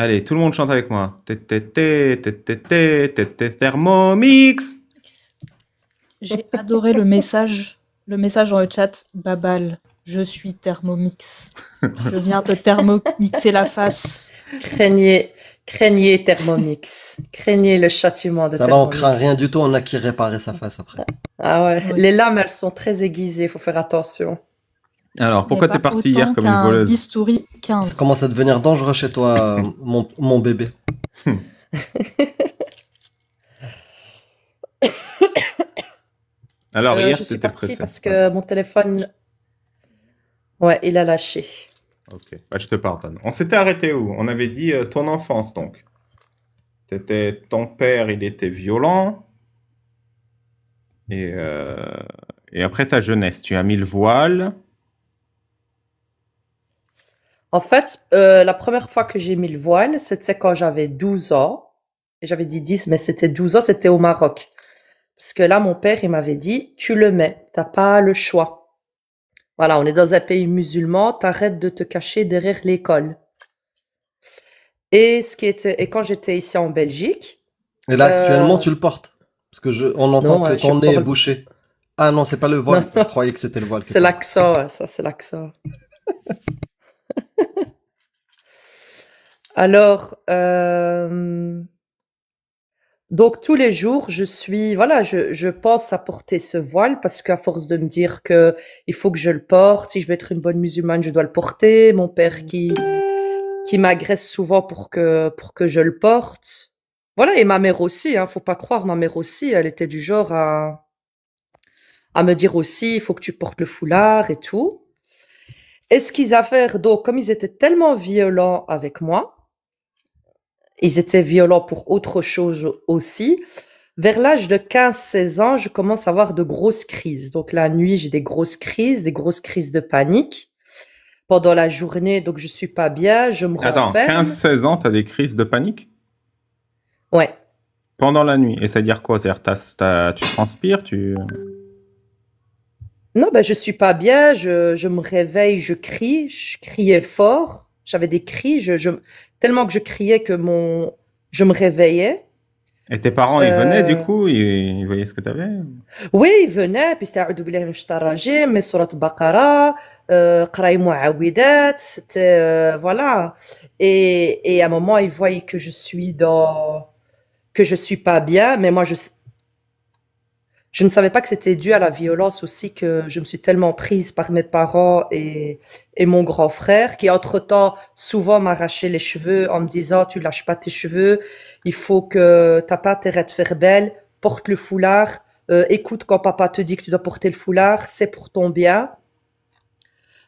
Allez, tout le monde chante avec moi. Thermomix. J'ai adoré le message dans le chat. Babal, je suis Thermomix. Je viens te thermomixer la face. Craignez Thermomix. Craignez le châtiment de Ça va, on craint Thermomix. rien du tout, on a qui réparer sa face après. Ah ouais. Oui. Les lames, elles sont très aiguisées, il faut faire attention. Alors, pourquoi Mais t'es pas parti hier autant comme une qu'un voleuse? bistouri Ça 15. commence à devenir dangereux chez toi, mon bébé. Alors, hier, Je suis t'étais partie pressé. parce que mon téléphone, ouais, il a lâché. Ok, bah, je te pardonne. On s'était arrêté où? On avait dit ton enfance, donc. Ton père, il était violent. Et, euh, et après ta jeunesse, tu as mis le voile. En fait, la première fois que j'ai mis le voile, c'était quand j'avais 12 ans. Et j'avais dit 10, mais c'était 12 ans, c'était au Maroc. Parce que là, mon père, il m'avait dit, tu le mets, t'as pas le choix. Voilà, on est dans un pays musulman, t'arrêtes de te cacher derrière l'école. Et quand j'étais ici en Belgique, Et là, actuellement, tu le portes. Parce que on entend non, que je ton nez est parle- bouché. Ah non, c'est pas le non, voile. Je croyais que c'était le voile. c'est l'accent, ouais, ça c'est l'accent. Alors, donc tous les jours, je pense à porter ce voile parce qu'à force de me dire que il faut que je le porte, si je veux être une bonne musulmane, je dois le porter. Mon père qui m'agresse souvent pour que je le porte. Voilà, et ma mère aussi, hein, faut pas croire, ma mère aussi, elle était du genre à me dire aussi, il faut que tu portes le foulard et tout. Et ce qu'ils affairent, donc, comme ils étaient tellement violents avec moi, ils étaient violents pour autre chose aussi. Vers l'âge de 15-16 ans, je commence à avoir de grosses crises. Donc la nuit, j'ai des grosses crises de panique. Pendant la journée, donc je suis pas bien, je me Attends, renferme. 15-16 ans, t'as des crises de panique? Ouais. Pendant la nuit. Et ça veut dire quoi? C'est-à-dire, tu transpires, Non, ben je suis pas bien, je me réveille, je crie, je criais fort. J'avais des cris, tellement que je criais que je me réveillais. Et tes parents, ils venaient, du Euh, coup, ils voyaient ce que t'avais? Oui, il venait, puis c'était A'udhu billahi minash shaitanir rajim, mais surat Baqara, Qara'i Mu'awwidat, c'était, voilà. Et à un moment, il voyait que que je suis pas bien, mais moi, je ne savais pas que c'était dû à la violence aussi que je me suis tellement prise par mes parents et mon grand frère, qui entre-temps, souvent m'arrachait les cheveux en me disant, tu lâches pas tes cheveux, il faut que t'as pas intérêt de faire belle, porte le foulard, écoute quand papa te dit que tu dois porter le foulard, c'est pour ton bien.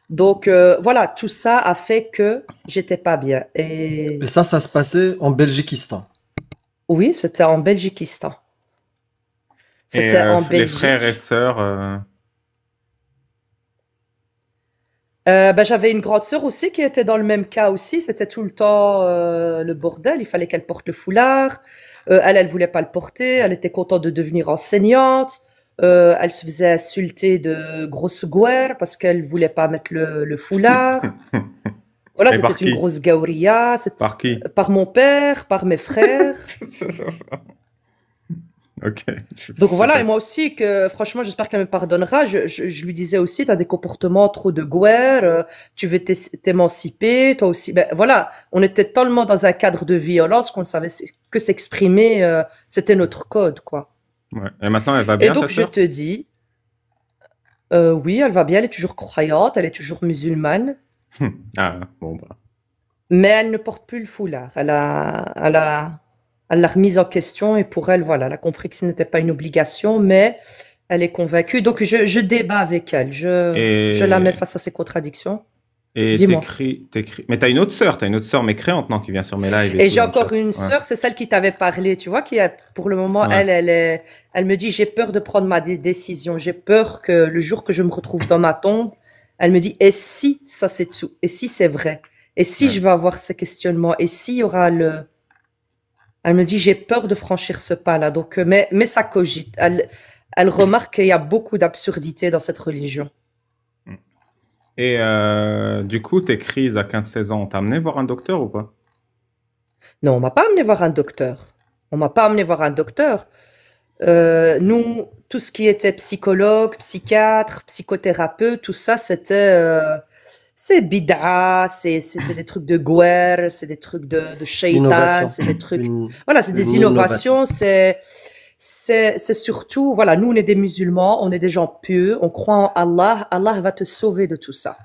Donc voilà, tout ça a fait que j'étais pas bien. Et Et ça se passait en Belgiquistan. oui, c'était en Belgiquistan. Et C'était en les frères et Belgique. sœurs, Ben, j'avais une grande sœur aussi qui était dans le même cas aussi. C'était tout le temps le bordel. Il fallait qu'elle porte le foulard. Elle voulait pas le porter. Elle était contente de devenir enseignante. Elle se faisait insulter de grosse guerre parce qu'elle voulait pas mettre le foulard. Voilà, et c'était par une qui? grosse gaouria. Par qui? Par mon père, par mes frères. Ok. Donc voilà, et moi aussi, que franchement, j'espère qu'elle me pardonnera. Je lui disais aussi, tu as des comportements trop de guerre, tu veux t'émanciper, toi aussi. Ben voilà, on était tellement dans un cadre de violence qu'on savait que s'exprimer, c'était notre code, quoi. Ouais. Et maintenant, elle va Et bien, ta donc, je sœur? te dis, oui, elle va bien, elle est toujours croyante, elle est toujours musulmane, Ah, bon, bah. mais elle ne porte plus le foulard. Elle l'a remise en question et pour elle, voilà, elle a compris que ce n'était pas une obligation, mais elle est convaincue. Donc, je débat avec elle. Je la mets Et, face à ses contradictions. et Dis-moi. t'écris. Mais t'as une autre sœur mécréante, non, qui vient sur mes lives et Et tout j'ai dans le encore chat. une Ouais. sœur, c'est celle qui t'avait parlé, tu vois, qui a, pour le moment, Ouais. elle me dit, j'ai peur de prendre ma décision. J'ai peur que le jour que je me retrouve dans ma tombe, elle me dit, et si ça c'est tout? Et si c'est vrai? Et si Ouais. je vais avoir ces questionnements? Et s'il y aura elle me dit, j'ai peur de franchir ce pas-là. Donc, mais ça cogite. Elle remarque qu'il y a beaucoup d'absurdité dans cette religion. Et du coup, tes crises à 15-16 ans, on t'a amené voir un docteur ou pas? Non, on m'a pas amené voir un docteur. On m'a pas amené voir un docteur. Nous, tout ce qui était psychologue, psychiatre, psychothérapeute, tout ça, c'est bid'a, c'est des trucs de guerre, c'est des trucs de shaitan, Innovation. c'est des trucs, Une- voilà, c'est des une innovations, c'est surtout, voilà, nous, on est des musulmans, on est des gens pieux, on croit en Allah, Allah va te sauver de tout ça.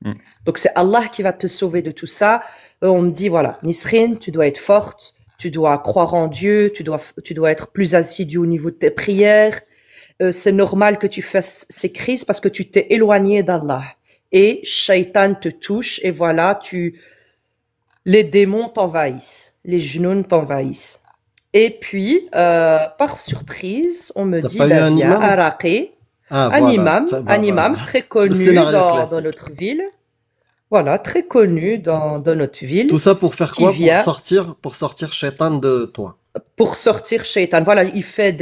Mm. Donc, c'est Allah qui va te sauver de tout ça. On me dit, voilà, Nisrine, tu dois être forte, tu dois croire en Dieu, tu dois être plus assidu au niveau de tes prières. C'est normal que tu fasses ces crises parce que tu t'es éloigné d'Allah. Et Shaitan te touche et voilà, les démons t'envahissent, les genoux t'envahissent. Et puis, par surprise, on me T'as dit, pas eu un viens imam? à Raqi, Ah, un voilà. imam, Ça, un imam voilà. très Le connu scénario dans classique. notre ville. Voilà, très connu dans notre ville. Tout ça pour faire Qui quoi? vient- Pour sortir Shaitan de toi. Pour sortir Shaitan. Voilà, il fait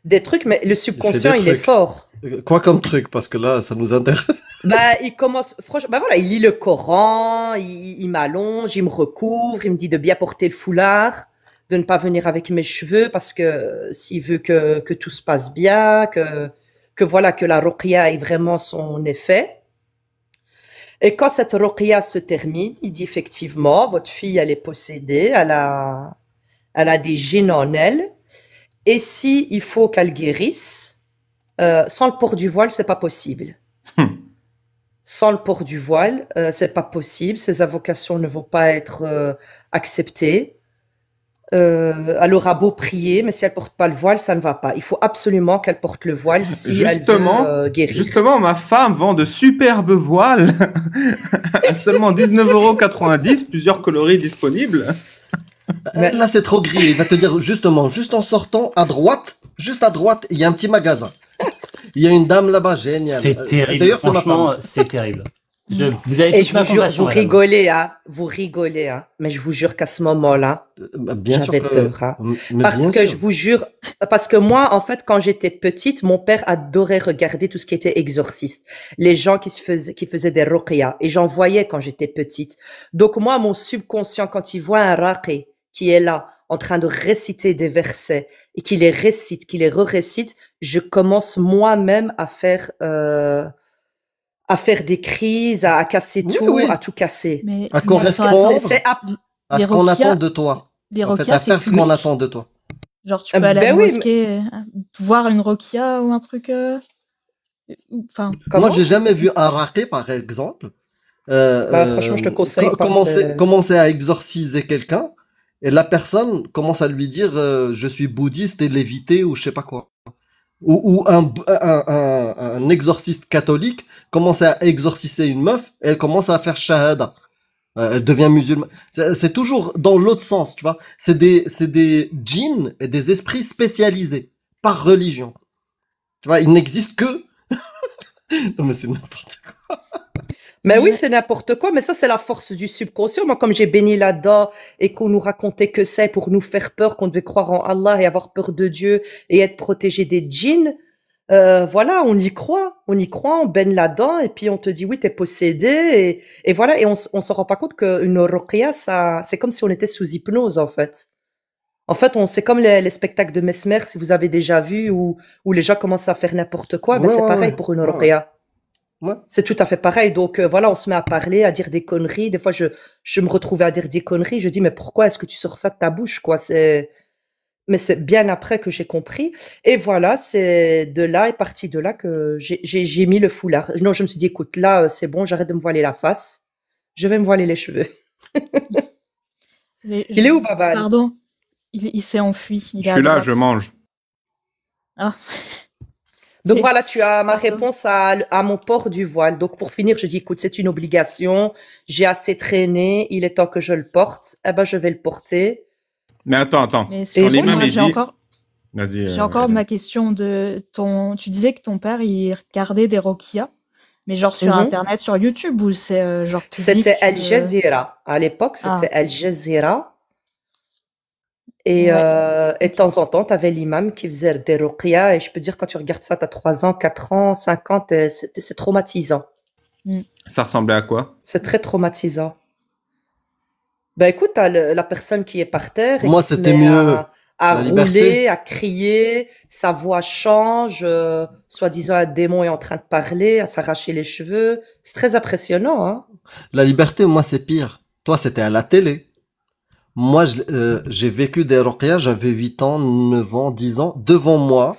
des trucs, mais le subconscient, des il est trucs. fort. Quoi comme truc? Parce que là, ça nous intéresse. Bah, il commence, franchement, bah voilà, il lit le Coran, il m'allonge, il me recouvre, il me dit de bien porter le foulard, de ne pas venir avec mes cheveux parce que s'il veut que tout se passe bien, que voilà, que la ruqya ait vraiment son effet. Et quand cette ruqya se termine, il dit effectivement, votre fille, elle est possédée, elle a des djinns en elle. Et si il faut qu'elle guérisse, sans le port du voile, c'est pas possible. Sans le port du voile, c'est pas possible. Ces invocations ne vont pas être acceptées. Elle aura beau prier, mais si elle porte pas le voile, ça ne va pas. Il faut absolument qu'elle porte le voile si Justement, elle veut guérir. Justement, ma femme vend de superbes voiles à seulement 19,90 €, plusieurs coloris disponibles. Mais- Là, c'est trop gris. Il va te dire justement, juste en sortant juste à droite, il y a un petit magasin. Il y a une dame là-bas, génial. C'est terrible. D'ailleurs, c'est ma Franchement, femme. c'est terrible. Vous avez Et toute je ma vous jure, compassion, vous madame. rigolez, hein. Mais je vous jure qu'à ce moment-là, Bien sûr j'avais que... peur, hein. Mais Parce bien que sûr. je vous jure, parce que moi, en fait, quand j'étais petite, mon père adorait regarder tout ce qui était exorciste. Les gens qui faisaient des ruqya. Et j'en voyais quand j'étais petite. Donc moi, mon subconscient, quand il voit un raqi qui est là, en train de réciter des versets, et qu'il les récite, qu'il les re-récite, je commence moi-même à faire des crises, à casser Oui, tout, oui. à tout casser. Mais À attends, correspondre. attends, C'est À les ce qu'on ruqya- attend de toi. les En fait, ruqya, à c'est faire ce qu'on public. attend de toi. Genre, tu peux aller à Ben la oui, mosquée, voir une ruqya ou un truc. Enfin, Comment? Moi, j'ai jamais vu un raqi, par exemple. Bah, franchement, je te conseille pas, c'est- commencer à exorciser quelqu'un et la personne commence à lui dire je suis bouddhiste et lévité ou je sais pas quoi. Ou un exorciste catholique commence à exorciser une meuf et elle commence à faire shahada. Elle devient musulmane. C'est toujours dans l'autre sens, tu vois. C'est des djinns et des esprits spécialisés par religion. Tu vois, il n'existe que... Non mais c'est n'importe quoi. Mais oui, c'est n'importe quoi, mais ça, c'est la force du subconscient. Moi, comme j'ai béni là-dedans et qu'on nous racontait que c'est pour nous faire peur, qu'on devait croire en Allah et avoir peur de Dieu et être protégé des djinns, voilà, on y croit, on baigne là-dedans et puis on te dit oui, t'es possédé et voilà, et on s'en rend pas compte qu'une ruqya, ça, c'est comme si on était sous hypnose, en fait. En fait, c'est comme les spectacles de Mesmer, si vous avez déjà vu, où les gens commencent à faire n'importe quoi, mais Ouais, c'est ouais, pareil ouais. pour une Ouais, ruqya. Ouais. C'est tout à fait pareil. Donc voilà, on se met à parler, à dire des conneries. Des fois, je me retrouvais à dire des conneries. Je dis, mais pourquoi est-ce que tu sors ça de ta bouche, quoi? Mais c'est bien après que j'ai compris. Et voilà, c'est de là, et parti de là que j'ai mis le foulard. Non, je me suis dit, écoute, là, c'est bon, j'arrête de me voiler la face. Je vais me voiler les cheveux. Il est où, Babal? Pardon, il s'est enfui. Il Je est à suis là, droite. je mange. Ah. Donc C'est- voilà, tu as ma Pardon. réponse à mon port du voile. Donc pour finir, je dis, écoute, c'est une obligation. J'ai assez traîné. Il est temps que je le porte. Eh ben, je vais le porter. Mais attends. Mais Et Quand l'imam moi, il j'ai dit... encore, Vas-y. j'ai encore ma question de ton. Tu disais que ton père il regardait des ruqya, mais genre sur Mhm. Internet, sur YouTube ou c'est genre public. C'était tu Al le- Jazeera. À l'époque, c'était Al Jazeera. Et, Ouais. et de temps en temps, tu avais l'imam qui faisait des ruqya. Et je peux dire, quand tu regardes ça, tu as 3 ans, 4 ans, 5 ans, c'est traumatisant. Ça ressemblait à quoi? C'est très traumatisant. Ben écoute, t'as la personne qui est par terre et Moi, qui se c'était met mieux à la rouler, liberté. à crier, sa voix change, soi-disant un démon est en train de parler, à s'arracher les cheveux. C'est très impressionnant, hein. La liberté, moi, c'est pire. Toi, c'était à la télé. Moi, j'ai vécu des ruqyas, j'avais 8 ans, 9 ans, 10 ans. Devant moi,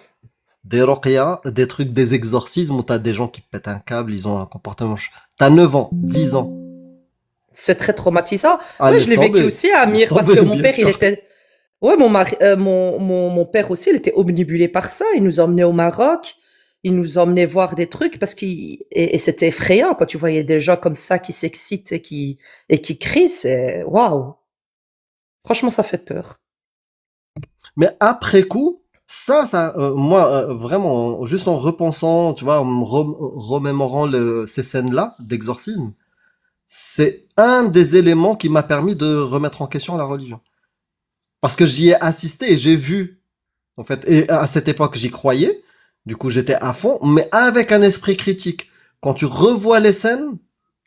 des ruqyas, des trucs, des exorcismes où t'as des gens qui pètent un câble, ils ont un comportement... T'as 9 ans, 10 ans. C'est très traumatisant. Ah, Ouais, je laisse l'ai vécu tomber. aussi, Laisse Amir, parce que tomber, mon bien père, il sûr. était... Ouais, mon père aussi, il était obnubilé par ça. Il nous emmenait au Maroc, il nous emmenait voir des trucs parce et c'était effrayant quand tu voyais des gens comme ça qui s'excitent et qui crient. C'est waouh. Franchement, ça fait peur. Mais après coup, moi, vraiment, juste en repensant, tu vois, en me remémorant ces scènes-là d'exorcisme, c'est un des éléments qui m'a permis de remettre en question la religion. Parce que j'y ai assisté et j'ai vu, en fait, et à cette époque, j'y croyais, du coup, j'étais à fond, mais avec un esprit critique. Quand tu revois les scènes,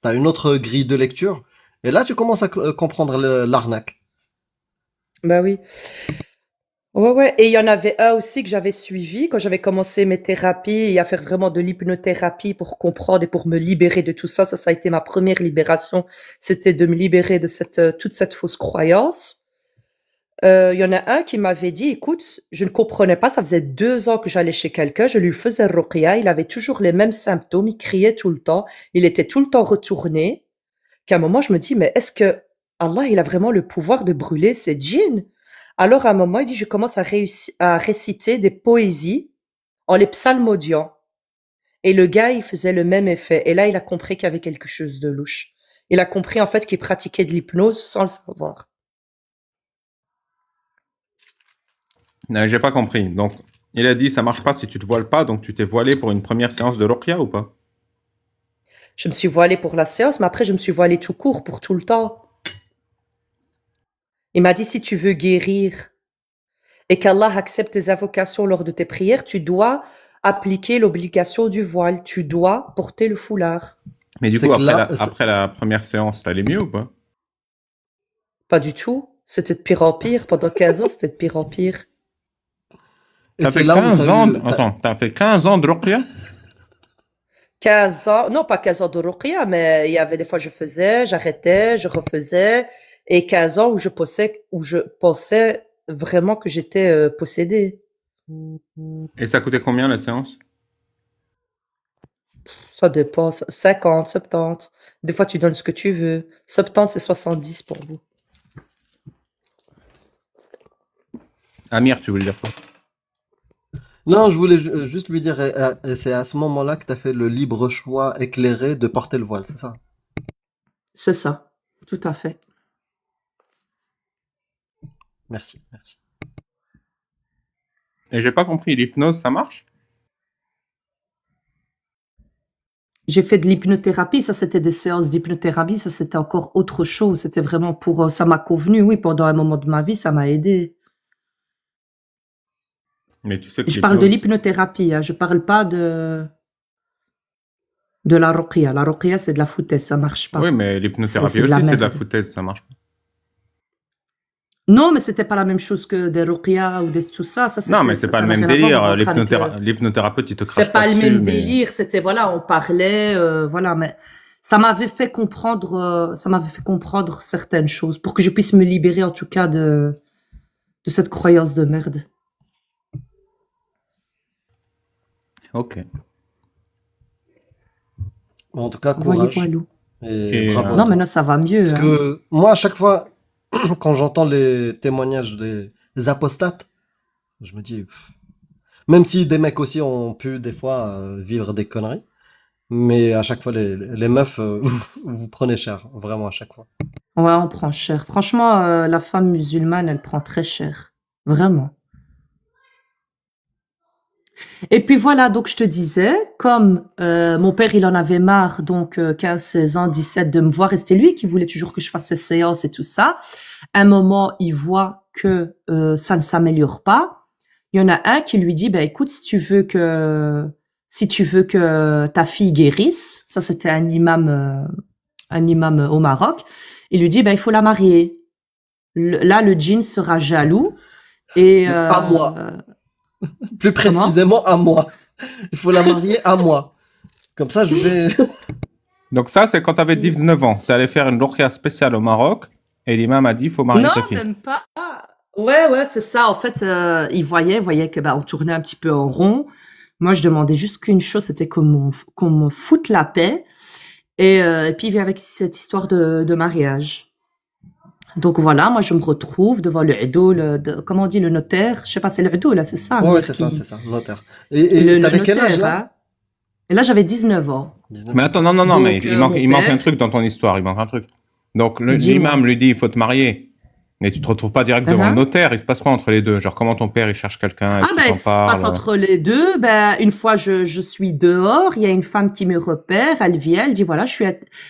t'as une autre grille de lecture, et là, tu commences à comprendre l'arnaque. Bah oui. Ouais, ouais. Et il y en avait un aussi que j'avais suivi quand j'avais commencé mes thérapies et à faire vraiment de l'hypnothérapie pour comprendre et pour me libérer de tout ça. Ça a été ma première libération. C'était de me libérer de toute cette fausse croyance. Il y en a un qui m'avait dit, écoute, je ne comprenais pas, ça faisait 2 ans que j'allais chez quelqu'un, je lui faisais ruqya, il avait toujours les mêmes symptômes, il criait tout le temps, il était tout le temps retourné, qu'à un moment je me dis, mais est-ce que Allah, il a vraiment le pouvoir de brûler ces djinns? Alors à un moment, il dit, je commence à réciter des poésies en les psalmodiant. Et le gars, il faisait le même effet. Et là, il a compris qu'il y avait quelque chose de louche. Il a compris en fait qu'il pratiquait de l'hypnose sans le savoir. Non, j'ai pas compris. Donc, il a dit ça marche pas si tu te voiles pas, donc tu t'es voilé pour une première séance de ruqya ou pas? Je me suis voilée pour la séance, mais après, je me suis voilée tout court pour tout le temps. Il m'a dit, si tu veux guérir et qu'Allah accepte tes invocations lors de tes prières, tu dois appliquer l'obligation du voile. Tu dois porter le foulard. Mais du C'est coup, que là, après la première séance, t'allais mieux ou pas? Pas du tout. C'était de pire en pire. Pendant 15 ans, c'était de pire en pire. et T'as c'est fait là où 15 t'as ans... eu, Attends, t'as fait 15 ans de ruqya? 15 ans, non pas 15 ans de ruqya, mais il y avait des fois je faisais, j'arrêtais, je refaisais, et 15 ans où je pensais vraiment que j'étais possédée. Et ça coûtait combien la séance? Ça dépend, 50, 70. Des fois tu donnes ce que tu veux. 70 c'est 70 pour vous. Amir, tu voulais dire quoi? non, je voulais juste lui dire, et c'est à ce moment-là que tu as fait le libre choix éclairé de porter le voile, c'est ça? C'est ça, tout à fait. Merci, merci. Et j'ai pas compris, l'hypnose, ça marche? J'ai fait de l'hypnothérapie, ça c'était des séances d'hypnothérapie, ça c'était encore autre chose, c'était vraiment pour, ça m'a convenu, oui, pendant un moment de ma vie, ça m'a aidé. Mais tu sais que Je parle de l'hypnose... l'hypnothérapie, hein, je parle pas de la ruqya. La ruqya, c'est de la foutaise, ça marche pas. Oui, mais l'hypnothérapie C'est de la aussi, c'est de la merde. foutaise, ça marche pas. Non, mais c'était pas la même chose que des ruqya ou tout ça. Ça, Non, mais ça c'est pas le n'a même rien à voir. On délire. rentre avec, L'hypnothérapeute, il te crache c'est pas le dessus, même mais... délire. C'était, voilà, on parlait, voilà, mais ça m'avait fait comprendre certaines choses pour que je puisse me libérer, en tout cas, de cette croyance de merde. Ok. En tout cas, Voyez, courage. voilou. Et Et, bravo à Non, toi. maintenant, ça va mieux. Parce Hein. que moi, à chaque fois, quand j'entends les témoignages des apostates, je me dis, même si des mecs aussi ont pu des fois vivre des conneries, mais à chaque fois, les meufs, vous prenez cher, vraiment à chaque fois. Ouais, on prend cher. Franchement, la femme musulmane, elle prend très cher. Vraiment. Et puis voilà, donc je te disais, comme mon père, il en avait marre, donc 15, 16 ans, 17, de me voir, et c'était lui qui voulait toujours que je fasse ces séances et tout ça. À un moment, il voit que ça ne s'améliore pas. Il y en a un qui lui dit, bah écoute, si tu veux que ta fille guérisse, ça c'était un imam au Maroc, il lui dit, bah il faut la marier. Là, le djinn sera jaloux. Et, À moi. Plus précisément, à moi. Il faut la marier à moi. Comme ça, je vais... Donc ça, c'est quand tu avais 19 ans. Tu allais faire une ruqya spéciale au Maroc et l'imam a dit il faut marier Non, ta fille. même pas. Ouais, c'est ça. En fait, il voyait que on tournait un petit peu en rond. Moi, je demandais juste qu'une chose, c'était qu'on me foute la paix. Et puis, il vient avec cette histoire de mariage. Donc voilà, moi, je me retrouve devant le idoul, comment on dit, le notaire. Je sais pas, c'est le idoul, là, c'est ça. Ouais, c'est ça, notaire. Et t'avais quel âge, là? Hein. Et là, j'avais 19 ans. 19. Mais attends, non, Donc, mais il manque père- un truc dans ton histoire. Il manque un truc. Donc Dis-moi. l'imam lui dit il faut te marier. Mais tu te retrouves pas direct devant le notaire. Il se passe quoi entre les deux? Genre comment ton père il cherche quelqu'un? Est-ce que il t'en se passe parles? entre les deux. Une fois je suis dehors, il y a une femme qui me repère, elle vient, elle dit voilà,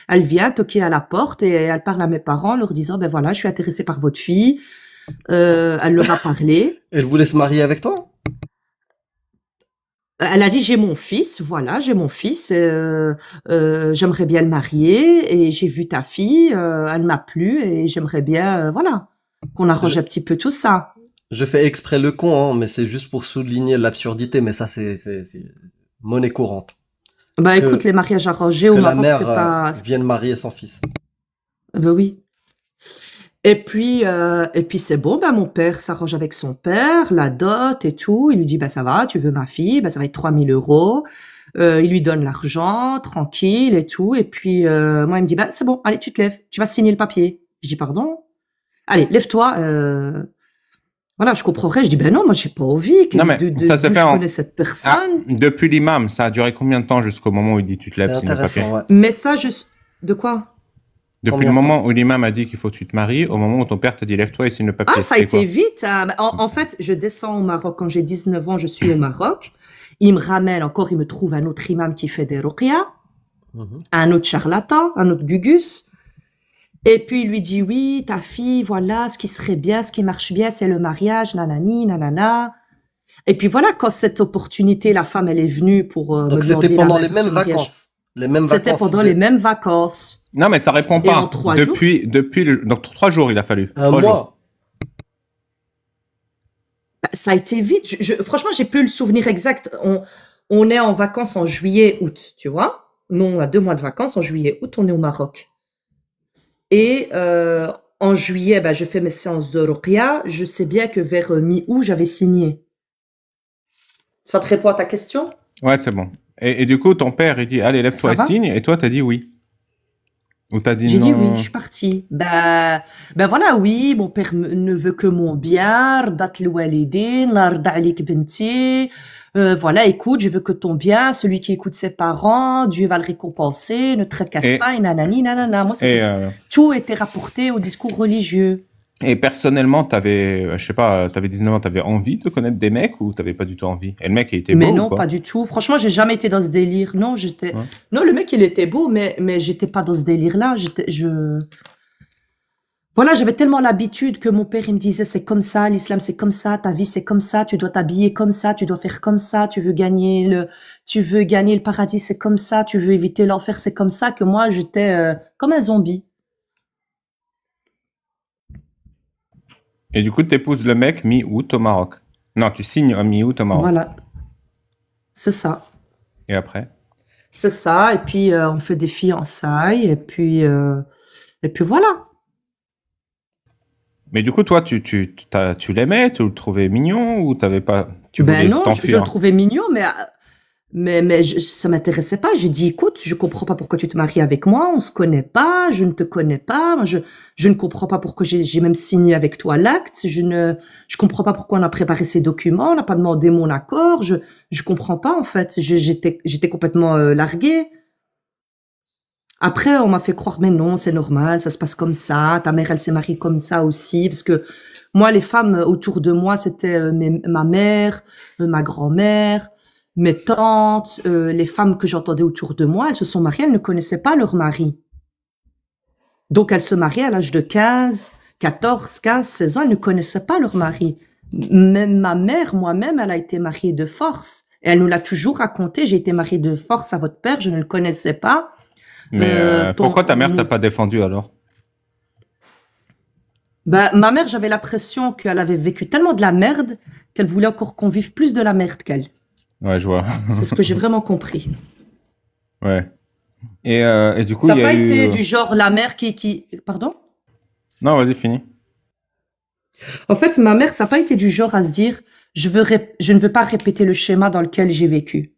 elle vient toquer à la porte et elle parle à mes parents, leur disant voilà, je suis intéressée par votre fille. Elle leur a parlé. Elle voulait se marier avec toi? Elle a dit j'ai mon fils, voilà, j'ai mon fils, j'aimerais bien le marier et j'ai vu ta fille, elle m'a plu et j'aimerais bien, voilà, qu'on arrange un petit peu tout ça. Je fais exprès le con, hein, mais c'est juste pour souligner l'absurdité, mais ça, c'est monnaie courante. Écoute, les mariages arrangés au Que la Maroc, mère c'est pas... vienne marier son fils. Oui. Et puis c'est bon, mon père s'arrange avec son père, la dot et tout. Il lui dit, ça va, tu veux ma fille, ça va être 3 000 €. Il lui donne l'argent, tranquille et tout. Et puis, moi, il me dit, c'est bon, allez, tu te lèves, tu vas signer le papier. Je dis, pardon? Allez, lève-toi. Voilà, je comprendrais. Je dis, non, moi, j'ai pas envie. Non, mais ça se fait je connais cette personne. Depuis l'imam, ça a duré combien de temps jusqu'au moment où il dit tu te lèves, C'est signe le papier? intéressant, ouais. Mais ça, de quoi? Depuis Combien le de moment où l'imam a dit qu'il faut que tu te maries, au moment où ton père te dit lève-toi et signe le papier. Ah, ça a été vite. Hein. En fait, je descends au Maroc. Quand j'ai 19 ans, je suis au Maroc. Il me ramène encore, il me trouve un autre imam qui fait des ruqya, un autre charlatan, un autre gugus. Et puis, il lui dit, oui, ta fille, voilà, ce qui serait bien, ce qui marche bien, c'est le mariage, nanani, nanana. Et puis voilà, quand cette opportunité, la femme, elle est venue pour me Donc demander c'était pendant la les main mêmes sur le mariage. vacances. Les mêmes C'était vacances. pendant les mêmes vacances. Non, mais ça répond Et pas. en 3 depuis donc 3 jours, il a fallu. Un 3 jours. mois. Ça a été vite. Franchement, j'ai plus le souvenir exact. On est en vacances en juillet, août, tu vois. Nous, on a 2 mois de vacances. En juillet, août, on est au Maroc. Et en juillet, je fais mes séances de ruqya. Je sais bien que vers mi-août, j'avais signé. Ça te répond à ta question? Ouais, c'est bon. Et du coup, ton père, il dit allez, lève-toi et Ça va signe. Et toi, t'as dit oui. Ou t'as dit non? J'ai dit oui, je suis partie. Voilà, oui, mon père ne veut que mon bien. Rdat l'walidin, la rda alik benti. Voilà, écoute, je veux que ton bien, celui qui écoute ses parents, Dieu va le récompenser, ne te tracasse pas, et nanani, nanana. Moi, tout était rapporté au discours religieux. Et personnellement, t'avais, je sais pas, t'avais 19 ans, t'avais envie de connaître des mecs ou t'avais pas du tout envie? Et le mec, il était beau Mais ou non, quoi? pas du tout. Franchement, j'ai jamais été dans ce délire. Non, non, le mec, il était beau, mais j'étais pas dans ce délire-là. Voilà, j'avais tellement l'habitude que mon père, il me disait, c'est comme ça, l'islam, c'est comme ça, ta vie, c'est comme ça, tu dois t'habiller comme ça, tu dois faire comme ça, tu veux gagner le paradis, c'est comme ça, tu veux éviter l'enfer, c'est comme ça, que moi, j'étais comme un zombie. Et du coup, t'épouses le mec mi-août au Maroc. Non, tu signes à mi-août au Maroc. Voilà. C'est ça. Et après? C'est ça, et puis on fait des fiançailles, et puis voilà. Mais du coup, toi, tu l'aimais, tu le trouvais mignon ou t'avais pas, tu voulais non, je t'enfuir? le trouvais mignon, mais ça m'intéressait pas. J'ai dit, écoute, je comprends pas pourquoi tu te maries avec moi, on se connaît pas, je ne te connais pas, moi, je ne comprends pas pourquoi j'ai même signé avec toi l'acte, je comprends pas pourquoi on a préparé ces documents, on n'a pas demandé mon accord, je comprends pas, en fait, j'étais complètement larguée. Après, on m'a fait croire, mais non, c'est normal, ça se passe comme ça, ta mère, elle s'est mariée comme ça aussi, parce que moi, les femmes autour de moi, c'était ma mère, ma grand-mère, mes tantes, les femmes que j'entendais autour de moi, elles se sont mariées, elles ne connaissaient pas leur mari. Donc, elles se mariaient à l'âge de 15, 14, 15, 16 ans, elles ne connaissaient pas leur mari. Même ma mère, moi-même, elle a été mariée de force. Et elle nous l'a toujours raconté, j'ai été mariée de force à votre père, je ne le connaissais pas. Mais pourquoi ta mère t'a pas défendu alors? Bah, ma mère, j'avais l'impression qu'elle avait vécu tellement de la merde qu'elle voulait encore qu'on vive plus de la merde qu'elle. Ouais, je vois. C'est ce que j'ai vraiment compris. Ouais. Et du coup, Ça il n'a y a pas eu... été du genre la mère qui... Pardon? Non, vas-y, fini. En fait, ma mère, ça n'a pas été du genre à se dire je ne veux pas répéter le schéma dans lequel j'ai vécu.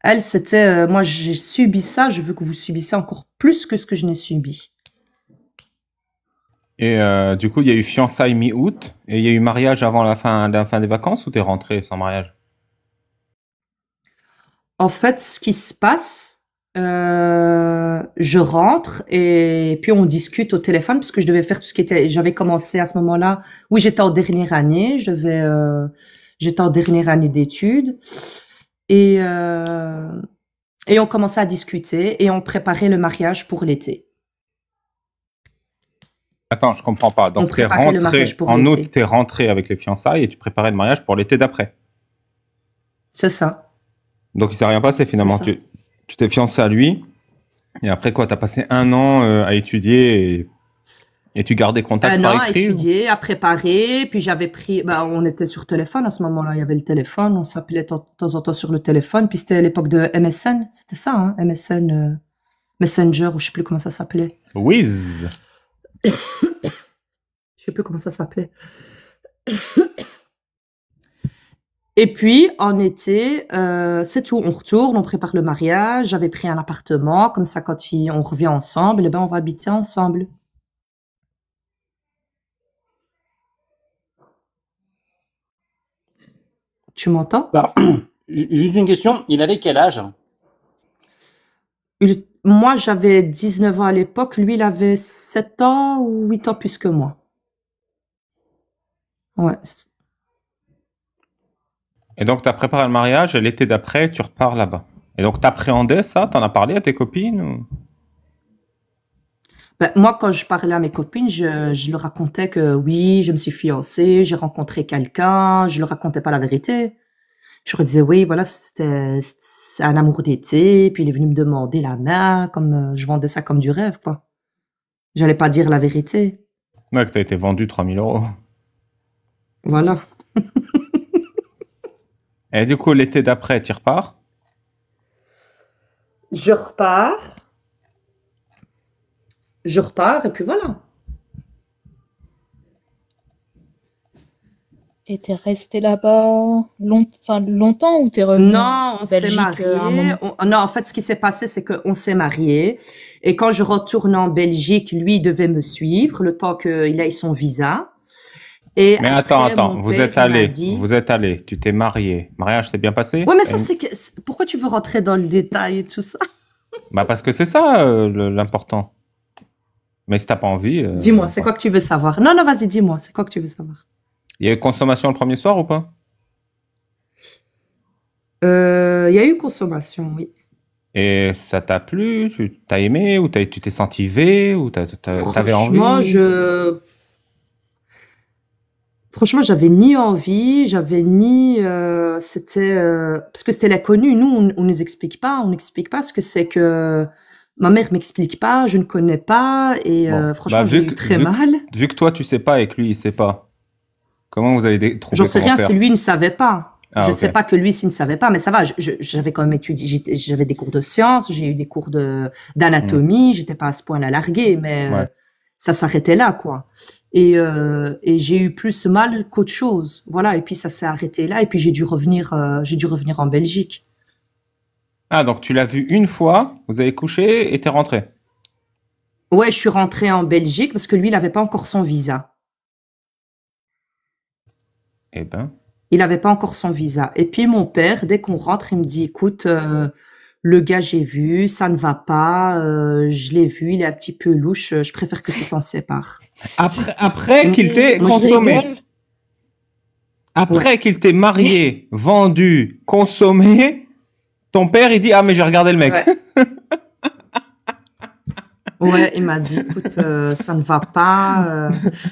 Elle, c'était moi, j'ai subi ça, je veux que vous subissiez encore plus que ce que je n'ai subi. Et du coup, il y a eu fiançailles mi-août et il y a eu mariage avant la fin des vacances ou t'es rentré sans mariage? En fait, ce qui se passe, je rentre et puis on discute au téléphone parce que je devais faire tout ce qui était. J'avais commencé à ce moment-là. Oui, j'étais en dernière année. J'étais en dernière année d'études et on commençait à discuter et on préparait le mariage pour l'été. Attends, je comprends pas. On Donc, t'es préparait le rentré mariage pour en l'été. août, t'es rentré avec les fiançailles et tu préparais le mariage pour l'été d'après. C'est ça. Donc, il s'est rien passé finalement. C'est ça. Tu t'es fiancé à lui et après quoi, t'as passé un an à étudier et tu gardais contact Un par an à écrit ou- étudier, à préparer, puis j'avais pris, bah, on était sur téléphone à ce moment-là, il y avait le téléphone, on s'appelait de temps en temps sur le téléphone, puis c'était à l'époque de MSN, c'était ça, hein, MSN, Messenger, ou je sais plus comment ça s'appelait. Whiz. Je sais plus comment ça s'appelait. Et puis, en été, c'est tout, on retourne, on prépare le mariage, j'avais pris un appartement, comme ça, quand on revient ensemble, eh ben, on va habiter ensemble. Tu m'entends? Bah, juste une question, il avait quel âge? Moi, j'avais 19 ans à l'époque. Lui, il avait 7 ans ou 8 ans plus que moi. Ouais. Et donc, t'as préparé le mariage et l'été d'après, tu repars là-bas. Et donc, t'appréhendais ça? T'en as parlé à tes copines ou... Ben, moi, quand je parlais à mes copines, je leur racontais que oui, je me suis fiancée, j'ai rencontré quelqu'un. Je leur racontais pas la vérité. Je leur disais oui, voilà, c'est un amour d'été. Puis il est venu me demander la main, comme je vendais ça comme du rêve, quoi. J'allais pas dire la vérité. Ouais, que t'as été vendu 3000 €. Voilà. Et du coup, l'été d'après, tu repars? Je repars. Je repars et puis voilà. Et t'es resté là-bas longtemps ou t'es revenu Non, on s'est Belgique, à un mariés. moment Non, en fait, ce qui s'est passé, c'est qu'on s'est mariés. Et quand je retourne en Belgique, lui, il devait me suivre le temps qu'il aille son visa. Et Mais après, attends, mon vous père, êtes il m'a allé, dit... tu t'es marié. Mariage s'est bien passé? Ouais, mais ça, pourquoi tu veux rentrer dans le détail et tout ça? Bah parce que c'est ça l'important. Mais si t'as pas envie... Dis-moi, c'est quoi que tu veux savoir? Non, non, vas-y, dis-moi, c'est quoi que tu veux savoir? Il y a eu consommation le premier soir ou pas? Il y a eu consommation, oui. Et ça t'a plu? Tu t'as aimé? Ou tu t'es senti V? Ou t'avais envie? Franchement, j'avais ni envie, j'avais ni... c'était... parce que c'était l'inconnu. Nous, on nous explique pas. On n'explique pas ce que c'est que... Ma mère m'explique pas, je ne connais pas. Et Bon. franchement, Bah, j'ai eu très mal. Vu que toi, tu sais pas et que lui, il sait pas, comment vous avez trouvé J'en sais comment rien faire? si lui ne savait pas. Ah, Je ok. sais pas que lui s'il ne savait pas, mais ça va. J'avais quand même étudié. J'avais des cours de sciences, j'ai eu des cours d'anatomie. J'étais pas à ce point-là larguée, mais Ouais. ça s'arrêtait là, quoi. Et j'ai eu plus mal qu'autre chose. Voilà. Et puis ça s'est arrêté là. Et puis j'ai dû revenir en Belgique. Ah, donc tu l'as vu une fois, vous avez couché et t'es rentré. Ouais, je suis rentrée en Belgique parce que lui, il avait pas encore son visa. Eh ben. Il avait pas encore son visa. Et puis mon père, dès qu'on rentre, il me dit, écoute, le gars, j'ai vu, ça ne va pas, je l'ai vu, il est un petit peu louche, je préfère que tu t'en sépares. Après qu'il t'ait Moi, je consommé. rigole. Après qu'il t'ait marié, vendu, consommé, ton père, il dit, ah, mais j'ai regardé le mec. Ouais. Ouais, il m'a dit, écoute, ça ne va pas.